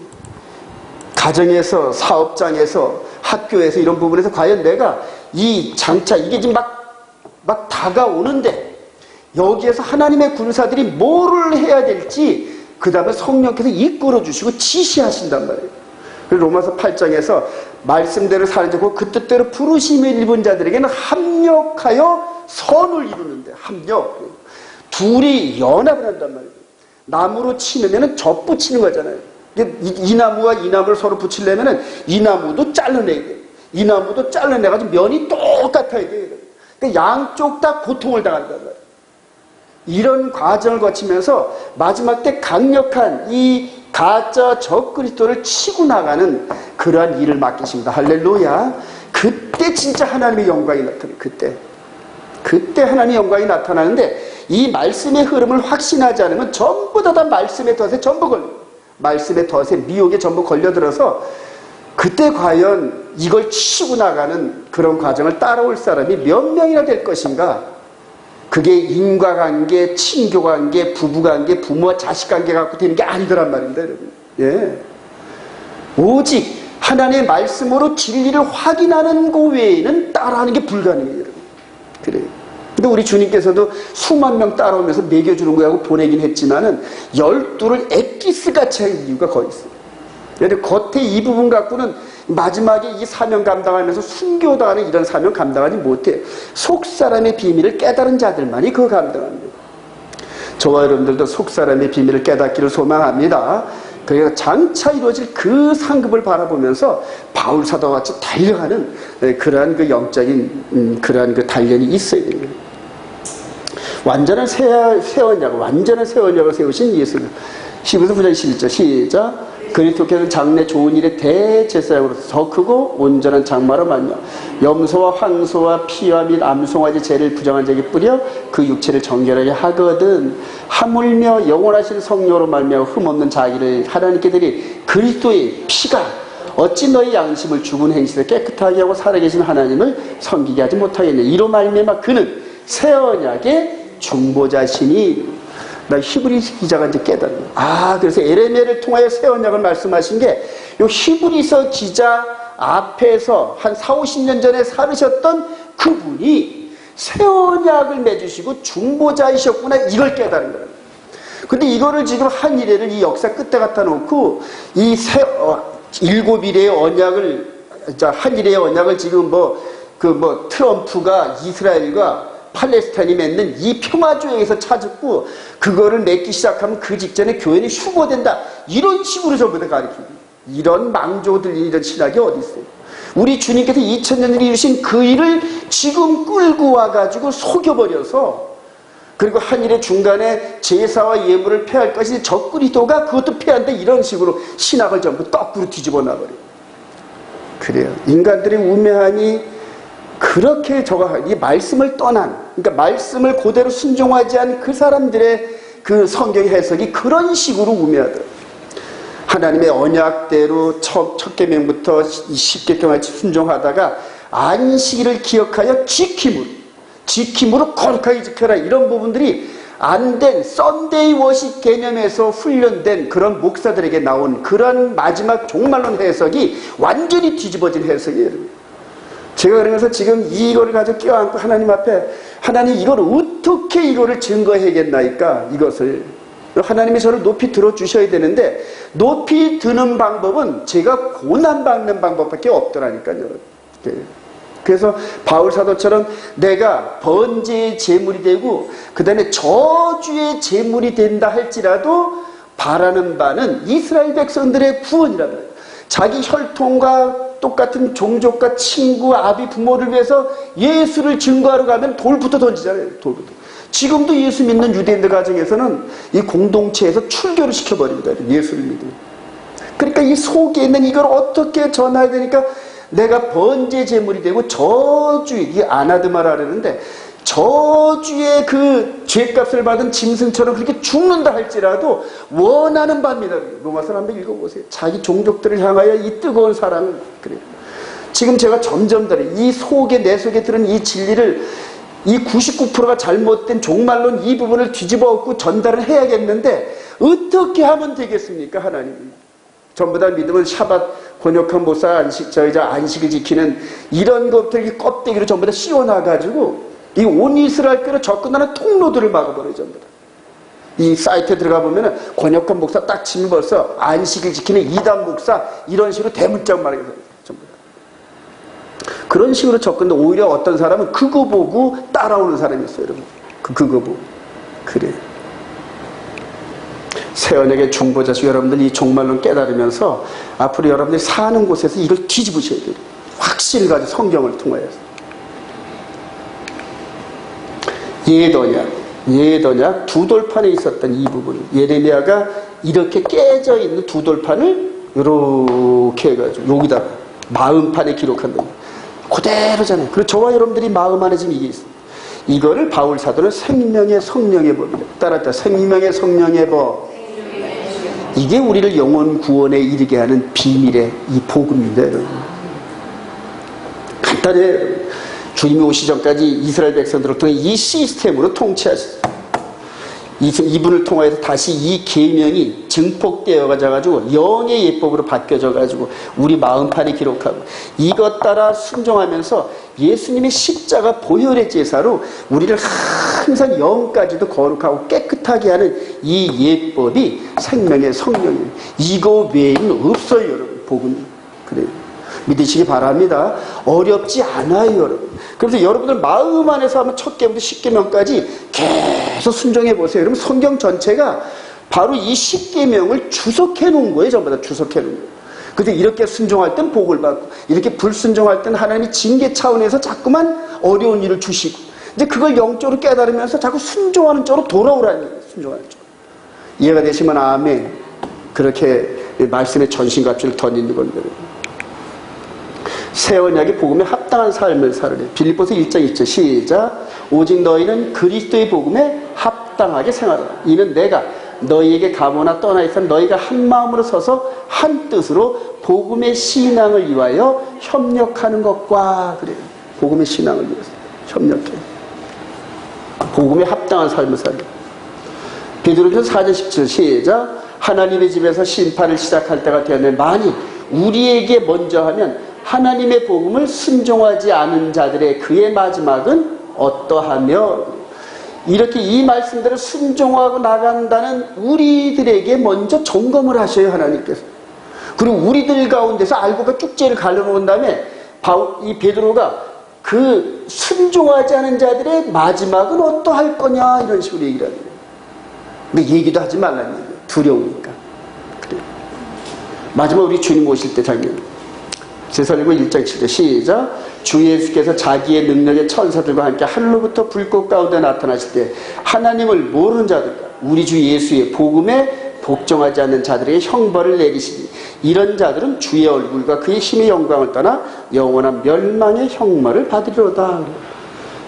가정에서, 사업장에서, 학교에서 이런 부분에서 과연 내가 이 장차 이게 지금 막 다가오는데 여기에서 하나님의 군사들이 뭐를 해야 될지 그 다음에 성령께서 이끌어 주시고 지시하신단 말이에요. 로마서 8장에서 말씀대로 살자고 그 뜻대로 부르심을 입은 자들에게는 합력하여 선을 이루는데 합력. 둘이 연합을 한단 말이에요. 나무로 치면 접붙이는 거잖아요. 이 나무와 이 나무를 서로 붙이려면 이 나무도 잘라내야 돼요. 이 나무도 잘라내가지고 면이 똑같아야 돼요. 그러니까 양쪽 다 고통을 당한단 말이에요. 이런 과정을 거치면서 마지막 때 강력한 이 가짜 적그리스도를 치고 나가는 그러한 일을 맡기십니다. 할렐루야. 그때 진짜 하나님의 영광이 나타나요. 그때 하나님의 영광이 나타나는데 이 말씀의 흐름을 확신하지 않으면 전부 다 말씀의 덫에 전부 걸려요. 말씀의 덫에 미혹에 전부 걸려들어서 그때 과연 이걸 치고 나가는 그런 과정을 따라올 사람이 몇 명이나 될 것인가? 그게 인과관계, 친교관계, 부부관계, 부모와 자식관계 갖고 되는 게 아니더란 말입니다, 여러분. 예. 오직 하나님의 말씀으로 진리를 확인하는 것 외에는 따라하는 게 불가능해요, 여러분. 그래요. 근데 우리 주님께서도 수만 명 따라오면서 먹여주는 거하고 보내긴 했지만은 12를 엑기스같이 한 이유가 거의 있어요. 그런데 겉에 이 부분 갖고는 마지막에 이 사명 감당하면서 순교당하는 이런 사명 감당하지 못해요. 속사람의 비밀을 깨달은 자들만이 그거 감당합니다. 저와 여러분들도 속사람의 비밀을 깨닫기를 소망합니다. 그래서 장차 이루어질 그 상급을 바라보면서 바울 사도와 같이 달려가는 그러한 그 영적인 그러한 그 단련이 있어야 됩니다. 완전한 새 언약을 세우신 예수님. 히브리서 9장 11절 시작. 그리스도께서는 장래 좋은 일의 대제사장으로서 더 크고 온전한 장마로 말며 염소와 황소와 피와 및 암송아지 죄를 부정한 자에게 뿌려 그 육체를 정결하게 하거든. 하물며 영원하신 성령으로 말미암아 흠없는 자기를 하나님께 드리 그리스도의 피가 어찌 너희 양심을 죽은 행실을 깨끗하게 하고 살아계신 하나님을 섬기게 하지 못하겠냐. 이로 말미암아 그는 새 언약의 중보자시니. 나 히브리서 기자가 이제 깨달은 거예요. 그래서 에레미야를 통하여 새 언약을 말씀하신 게 요 히브리서 기자 앞에서 한 40-50년 전에 살으셨던 그분이 새 언약을 맺으시고 중보자이셨구나, 이걸 깨달은 거예요. 근데 이거를 지금 한 이래를 이 역사 끝에 갖다 놓고 이 일곱 일의 언약을, 한 일의 언약을 지금 트럼프가 이스라엘과 팔레스타인이 맺는 이 평화조약에서 찾았고 그거를 맺기 시작하면 그 직전에 교회는 휴거된다, 이런 식으로 전부 다 가르칩니다. 이런 망조들, 이런 신학이 어디 있어요? 우리 주님께서 2000년 전에 이루신 그 일을 지금 끌고 와가지고 속여버려서 그리고 한 일의 중간에 제사와 예물을 폐할 것이 적그리스도가 그것도 폐한데 이런 식으로 신학을 전부 거꾸로 뒤집어 놔버려요. 그래요. 인간들의 우매함이 그렇게 이 말씀을 떠난, 그러니까 말씀을 그대로 순종하지 않은 그 사람들의 그 성경 해석이 그런 식으로 우매하더라고요. 하나님의 언약대로 첫 계명부터 10계명까지 순종하다가 안식일을 기억하여 지킴으로 거룩하게 지켜라, 이런 부분들이 안 된 썬데이 워십 개념에서 훈련된 그런 목사들에게 나온 그런 마지막 종말론 해석이 완전히 뒤집어진 해석이에요. 제가 그러면서 지금 이거를 가지고 껴안고 하나님 앞에, 하나님 이걸 어떻게 이거를 증거해야겠나이까, 이것을 하나님이 저를 높이 들어주셔야 되는데, 높이 드는 방법은 제가 고난받는 방법밖에 없더라니까요. 그래서 바울 사도처럼 내가 번제의 제물이 되고 그 다음에 저주의 제물이 된다 할지라도 바라는 바는 이스라엘 백성들의 구원이란 말이에요. 자기 혈통과 똑같은 종족과 친구, 아비, 부모를 위해서 예수를 증거하러 가면 돌부터 던지잖아요. 돌부터. 지금도 예수 믿는 유대인들 가정에서는 이 공동체에서 출교를 시켜버립니다. 예수를 믿으면. 그러니까 이 속에 있는 이걸 어떻게 전해야 되니까 내가 번제 제물이 되고 저주의, 이 아나드마라 그러는데 저주의 그 죄값을 받은 짐승처럼 그렇게 죽는다 할지라도 원하는 바입니다. 로마서 한번 읽어보세요. 자기 종족들을 향하여 이 뜨거운 사랑을. 그래요. 지금 제가 점점 더 이 속에, 내 속에 들은 이 진리를, 이 99%가 잘못된 종말론 이 부분을 뒤집어 엎고 전달을 해야겠는데 어떻게 하면 되겠습니까? 하나님이 전부 다 믿음은 샤밧, 곤욕한 보사, 안식을 지키는 이런 것들 껍데기로 전부 다 씌워놔가지고 이 온 이스라엘교로 접근하는 통로들을 막아버려요. 전부 다. 이 사이트에 들어가 보면은 곤욕한 목사 딱 치면 벌써 안식을 지키는 이단 목사, 이런 식으로 대문짝 말해서 전부 다. 그런 식으로 접근도 오히려 어떤 사람은 그거 보고 따라오는 사람이 있어요. 여러분. 그거 보고. 그래요. 새언약의 중보자식 여러분들 이 종말론 깨달으면서 앞으로 여러분들이 사는 곳에서 이걸 뒤집으셔야 돼요. 확신을 가지고 성경을 통하여서. 예언약 두 돌판에 있었던 이 부분, 예레미야가 이렇게 깨져 있는 두 돌판을 이렇게 해가지고 여기다가 마음판에 기록한다. 그대로잖아요. 그리고 저와 여러분들이 마음 안에 지금 이게 있어요. 이거를 바울 사도는 생명의 성령의 법이다. 따랐다. 생명의 성령의 법. 이게 우리를 영원 구원에 이르게 하는 비밀의 이 복음입니다. 여러분. 간단해요. 주님이 오시 전까지 이스라엘 백성들을 통해 이 시스템으로 통치하셨어요. 이분을 통해서 다시 이 계명이 증폭되어 가지고 영의 예법으로 바뀌어져 가지고 우리 마음판에 기록하고 이것 따라 순종하면서 예수님의 십자가 보혈의 제사로 우리를 항상 영까지도 거룩하고 깨끗하게 하는 이 예법이 생명의 성령이에요. 이거 외에는 없어요. 여러분. 복음이. 그래요. 믿으시기 바랍니다. 어렵지 않아요. 여러분. 그래서 여러분들 마음 안에서 하면 첫 계명부터 10계명까지 계속 순종해 보세요. 그러면 성경 전체가 바로 이 10계명을 주석해 놓은 거예요. 전부 다 주석해 놓은 거예요. 근데 이렇게 순종할 땐 복을 받고 이렇게 불순종할 땐 하나님이 징계 차원에서 자꾸만 어려운 일을 주시고 이제 그걸 영적으로 깨달으면서 자꾸 순종하는 쪽으로 돌아오라는 거예요. 순종하는 쪽. 이해가 되시면 아멘. 그렇게 말씀의 전신갑주를 던지는 겁니다. 새 언약의 복음에 합당한 삶을 살으래. 빌립보서 1장 2절 시작. 오직 너희는 그리스도의 복음에 합당하게 생활하라. 이는 내가 너희에게 가보나 떠나 있던 너희가 한 마음으로 서서 한 뜻으로 복음의 신앙을 위하여 협력하는 것과 그래요. 복음의 신앙을 위해서 협력해. 복음에 합당한 삶을 살려. 베드로전서 4장 17절 시작. 하나님의 집에서 심판을 시작할 때가 되었는데 만일 우리에게 먼저 하면 하나님의 복음을 순종하지 않은 자들의 그의 마지막은 어떠하며 이렇게 이 말씀대로 순종하고 나간다는 우리들에게 먼저 점검을 하셔요. 하나님께서. 그리고 우리들 가운데서 알고가 쭉지를 갈라놓은 다음에 이 베드로가 그 순종하지 않은 자들의 마지막은 어떠할 거냐 이런 식으로 얘기를 하는 거예요. 근데 얘기도 하지 말라는 얘기예요. 두려우니까. 그래요. 마지막 우리 주님 오실 때 당연히 제살리고 1장 7절 시작. 주 예수께서 자기의 능력의 천사들과 함께 하늘로부터 불꽃 가운데 나타나실 때 하나님을 모르는 자들과 우리 주 예수의 복음에 복종하지 않는 자들에게 형벌을 내리시니 이런 자들은 주의 얼굴과 그의 힘의 영광을 떠나 영원한 멸망의 형벌을 받으리로다.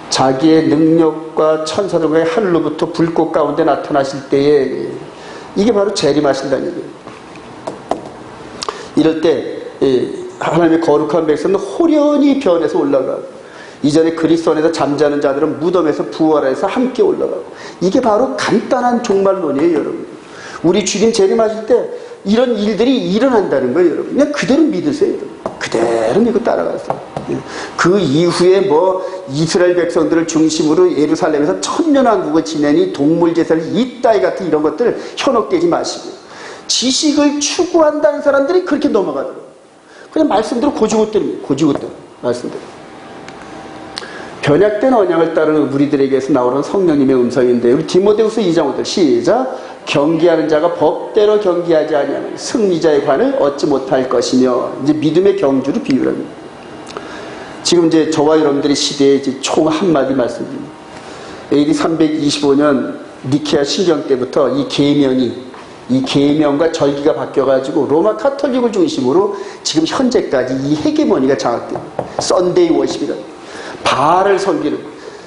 자기의 능력과 천사들과 하늘로부터 불꽃 가운데 나타나실 때에 이게 바로 재림하신다는 얘기예요. 이럴 때 하나님의 거룩한 백성은 호련히 변해서 올라가고 이전에 그리스도 안에서 잠자는 자들은 무덤에서 부활해서 함께 올라가고 이게 바로 간단한 종말론이에요, 여러분. 우리 주님 재림하실 때 이런 일들이 일어난다는 거예요, 여러분. 그냥 그대로 믿으세요, 여러분. 그대로 믿고 따라가세요. 그 이후에 이스라엘 백성들을 중심으로 예루살렘에서 천년왕국을 지내니 동물제사를 이따위 같은 이런 것들 현혹되지 마시고 지식을 추구한다는 사람들이 그렇게 넘어가더라고요. 그냥 말씀대로 고지고대로 말씀대로. 변약된 언약을 따르는 우리들에게서 나오는 성령님의 음성인데 우리 디모데후서 2장 5절 시작. 경기하는 자가 법대로 경기하지 아니하면 승리자의 관을 얻지 못할 것이며 이제 믿음의 경주를 비유합니다. 지금 이제 저와 여러분들의 시대에 이제 총 한마디 말씀드립니다. AD 325년 니케아 신경 때부터 이 계명과 절기가 바뀌어가지고 로마 카톨릭을 중심으로 지금 현재까지 이 헤게모니가 장악됩니다. 썬데이 워십이라고. 바알을 섬기는,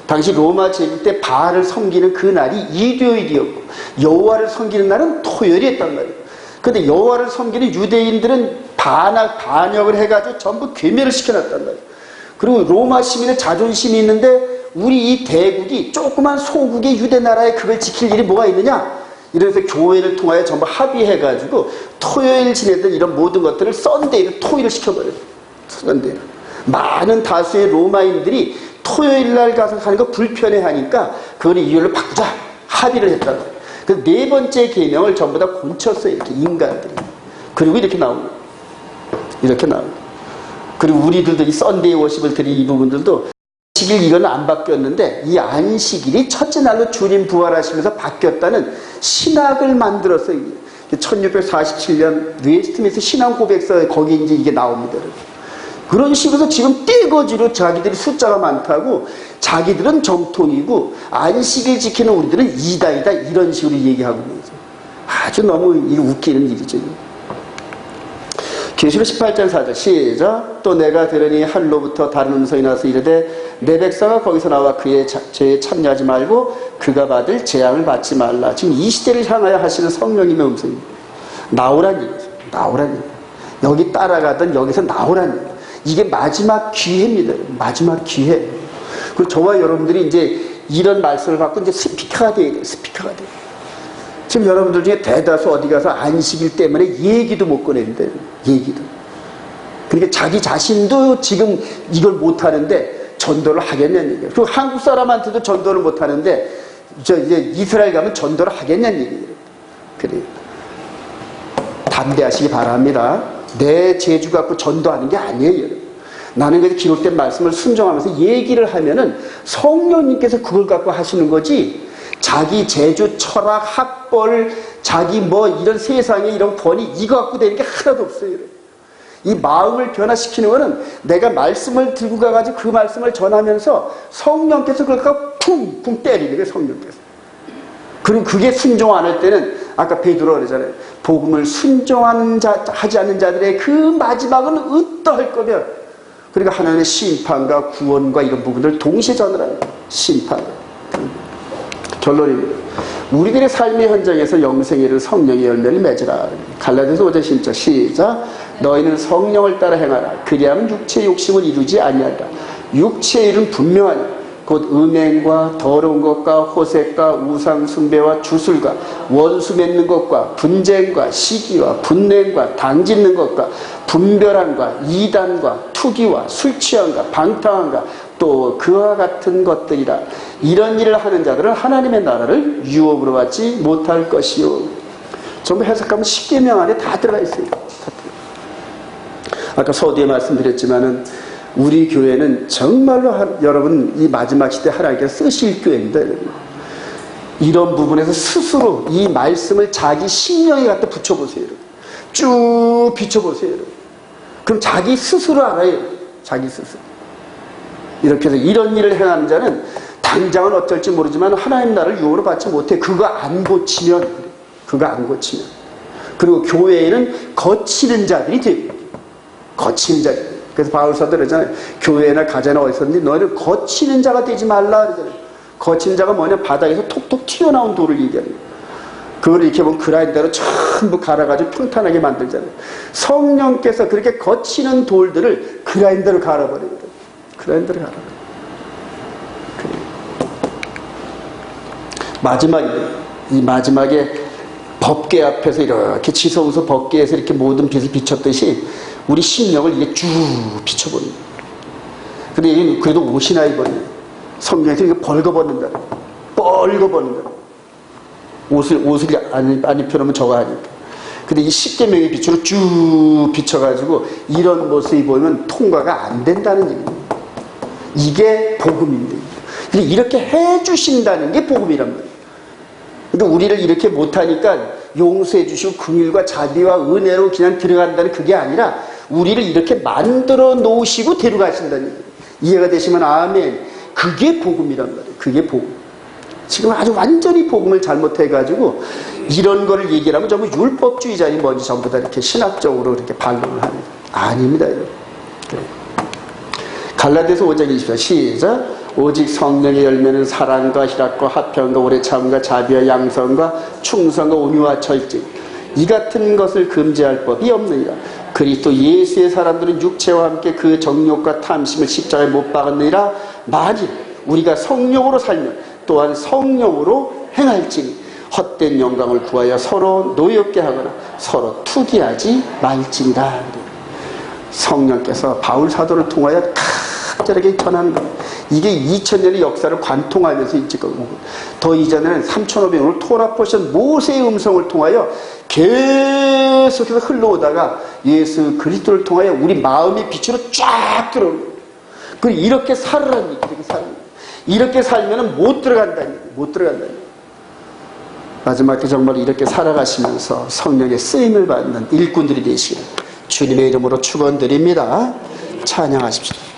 당시 로마 제국 때 바알을 섬기는 그 날이 일요일이었고 여호와를 섬기는 날은 토요일이었단 말이에요. 그런데 여호와를 섬기는 유대인들은 반역을 해가지고 전부 괴멸을 시켜놨단 말이에요. 그리고 로마 시민의 자존심이 있는데 우리 이 대국이 조그만 소국의 유대 나라에 그걸 지킬 일이 뭐가 있느냐? 이래서 교회를 통하여 전부 합의해가지고 토요일 지내던 이런 모든 것들을 썬데이를 토요일을 시켜버려요. 썬데이를. 많은 다수의 로마인들이 토요일 날 가서 하는 거 불편해하니까 그걸 일요일로 바꾸자 합의를 했단 말이에요. 그래서 네 번째 계명을 전부 다 고쳤어요. 이렇게 인간들이. 그리고 이렇게 나옵니다. 이렇게 나옵니다. 그리고 우리들도 이 썬데이 워십을 드린 이 부분들도 안식일 이건 안 바뀌었는데 이 안식일이 첫째 날로 주님 부활하시면서 바뀌었다는 신학을 만들었어요. 1647년 웨스트민스터 신앙 고백서에 거기 이제 이게 나옵니다. 그런 식으로 지금 떼거지로 자기들이 숫자가 많다고 자기들은 정통이고 안식일 지키는 우리들은 이다이다 이런 식으로 얘기하고 있는 거죠. 아주 너무 웃기는 일이죠. 계시록 18장 4절 시작. 또 내가 들으니 하늘로부터 다른 음성이 나서 이르되 내 백성아 거기서 나와 그의 죄에 참여하지 말고 그가 받을 재앙을 받지 말라. 지금 이 시대를 향하여 하시는 성령님의 음성입니다. 나오란 얘기죠. 나오란 얘기. 여기 따라가던 여기서 나오란 얘기. 이게 마지막 기회입니다. 마지막 기회. 그리고 저와 여러분들이 이제 이런 말씀을 받고 이제 스피커가 돼야 돼요. 스피커가 돼요. 지금 여러분들 중에 대다수 어디 가서 안식일 때문에 얘기도 못 꺼내는데, 얘기도. 그러니까 자기 자신도 지금 이걸 못하는데 전도를 하겠냐는 얘기예요. 그리고 한국 사람한테도 전도를 못하는데, 이제 이스라엘 가면 전도를 하겠냐는 얘기예요. 그래요. 담대하시기 바랍니다. 내 재주 갖고 전도하는 게 아니에요, 여러분. 나는 그래서 기록된 말씀을 순종하면서 얘기를 하면은 성령님께서 그걸 갖고 하시는 거지, 자기 재주, 철학, 학벌, 자기 이런 세상에 이런 권위, 이거 갖고 되는 게 하나도 없어요, 여러분. 이 마음을 변화시키는 거는 내가 말씀을 들고 가가지고 그 말씀을 전하면서 성령께서 그걸 갖고 쿵쿵 때리는 거예요, 성령께서. 그리고 그게 순종 안 할 때는 아까 베드로가 그러잖아요. 복음을 순종하지 않는 자들의 그 마지막은 어떠할 거며, 그러니까 하나님의 심판과 구원과 이런 부분들을 동시에 전하는 심판. 결론입니다. 우리들의 삶의 현장에서 영생에 이르는 성령의 열매를 맺으라. 갈라디아서 5장 10절 시작. 너희는 성령을 따라 행하라. 그리하면 육체의 욕심을 이루지 아니하리라. 육체의 일은 분명하니 곧 음행과 더러운 것과 호색과 우상 숭배와 주술과 원수 맺는 것과 분쟁과 시기와 분냄과 당짓는 것과 분별함과 이단과 투기와 술 취함과 방탕함과 또 그와 같은 것들이라. 이런 일을 하는 자들은 하나님의 나라를 유업으로 받지 못할 것이요. 전부 해석하면 10계명 안에 다 들어가 있어요. 아까 서두에 말씀드렸지만은 우리 교회는 정말로 여러분 이 마지막 시대 하나님께서 쓰실 교회입니다. 여러분. 이런 부분에서 스스로 이 말씀을 자기 심령에 갖다 붙여보세요. 여러분. 쭉 비춰보세요. 여러분. 그럼 자기 스스로 알아요. 자기 스스로. 이렇게 해서 이런 일을 행하는 자는 당장은 어쩔지 모르지만 하나님 나라를 유혹으로 받지 못해. 그거 안 고치면. 그리고 교회에는 거치는 자들이 돼요. 거치는 자들. 그래서 바울사도 그러잖아요. 교회나 가자나 어디서든지 너희는 거치는 자가 되지 말라 그러잖아요. 거치는 자가 뭐냐? 바닥에서 톡톡 튀어나온 돌을 얘기하는 거예요. 그걸 이렇게 보면 그라인더로 전부 갈아가지고 평탄하게 만들잖아요. 성령께서 그렇게 거치는 돌들을 그라인더로 갈아버리거든요. 그라인더로 갈아버려요. 이 마지막에 법궤 앞에서 이렇게 지성소 법궤에서 이렇게 모든 빛을 비췄듯이 우리 심령을 이게 쭉 비춰보는 거예요. 근데 이게 그래도 옷이나 입었네. 성경에서 이거 벌거벗는다. 벌거벗는다. 옷을 안 입혀놓으면 저거 하니까. 근데 이 십계명의 빛으로 쭉 비춰가지고 이런 모습이 보이면 통과가 안 된다는 얘기입니다. 이게 복음인데. 이렇게 해주신다는 게 복음이란 말이에요. 근데 우리를 이렇게 못하니까 용서해 주시고 긍휼과 자비와 은혜로 그냥 들어간다는 그게 아니라 우리를 이렇게 만들어 놓으시고 데려가신다는 얘기예요. 이해가 되시면 아멘. 그게 복음이란 말이에요. 그게 복음. 지금 아주 완전히 복음을 잘못해가지고 이런 거를 얘기를 하면 전부 율법주의자니 뭔지 전부 다 이렇게 신학적으로 이렇게 반론을 합니다. 아닙니다. 그래. 갈라디아서 5장 20절 시작. 오직 성령의 열매는 사랑과 희락과 화평과 오래 참음과 자비와 양성과 충성과 온유와 절제 이 같은 것을 금지할 법이 없느니라. 그리스도 예수의 사람들은 육체와 함께 그 정욕과 탐심을 십자가에 못 박았느니라. 만일 우리가 성령으로 살면 또한 성령으로 행할지니 헛된 영광을 구하여 서로 노엽게 하거나 서로 투기하지 말지니라. 성령께서 바울 사도를 통하여 각절하게 전하는 것. 이게 2000년의 역사를 관통하면서 일찍 오고 더 이전에는 3500년을 토라 포션 모세의 음성을 통하여 계속해서 흘러오다가 예수 그리스도를 통하여 우리 마음의 빛으로 쫙 들어오는 거예요. 그리고 이렇게 살으라는 얘기예요. 이렇게 살면 못 들어간다는 얘기예요. 못 들어간다는 얘기예요. 마지막에 정말 이렇게 살아가시면서 성령의 쓰임을 받는 일꾼들이 되시기를 주님의 이름으로 축원드립니다. 찬양하십시오.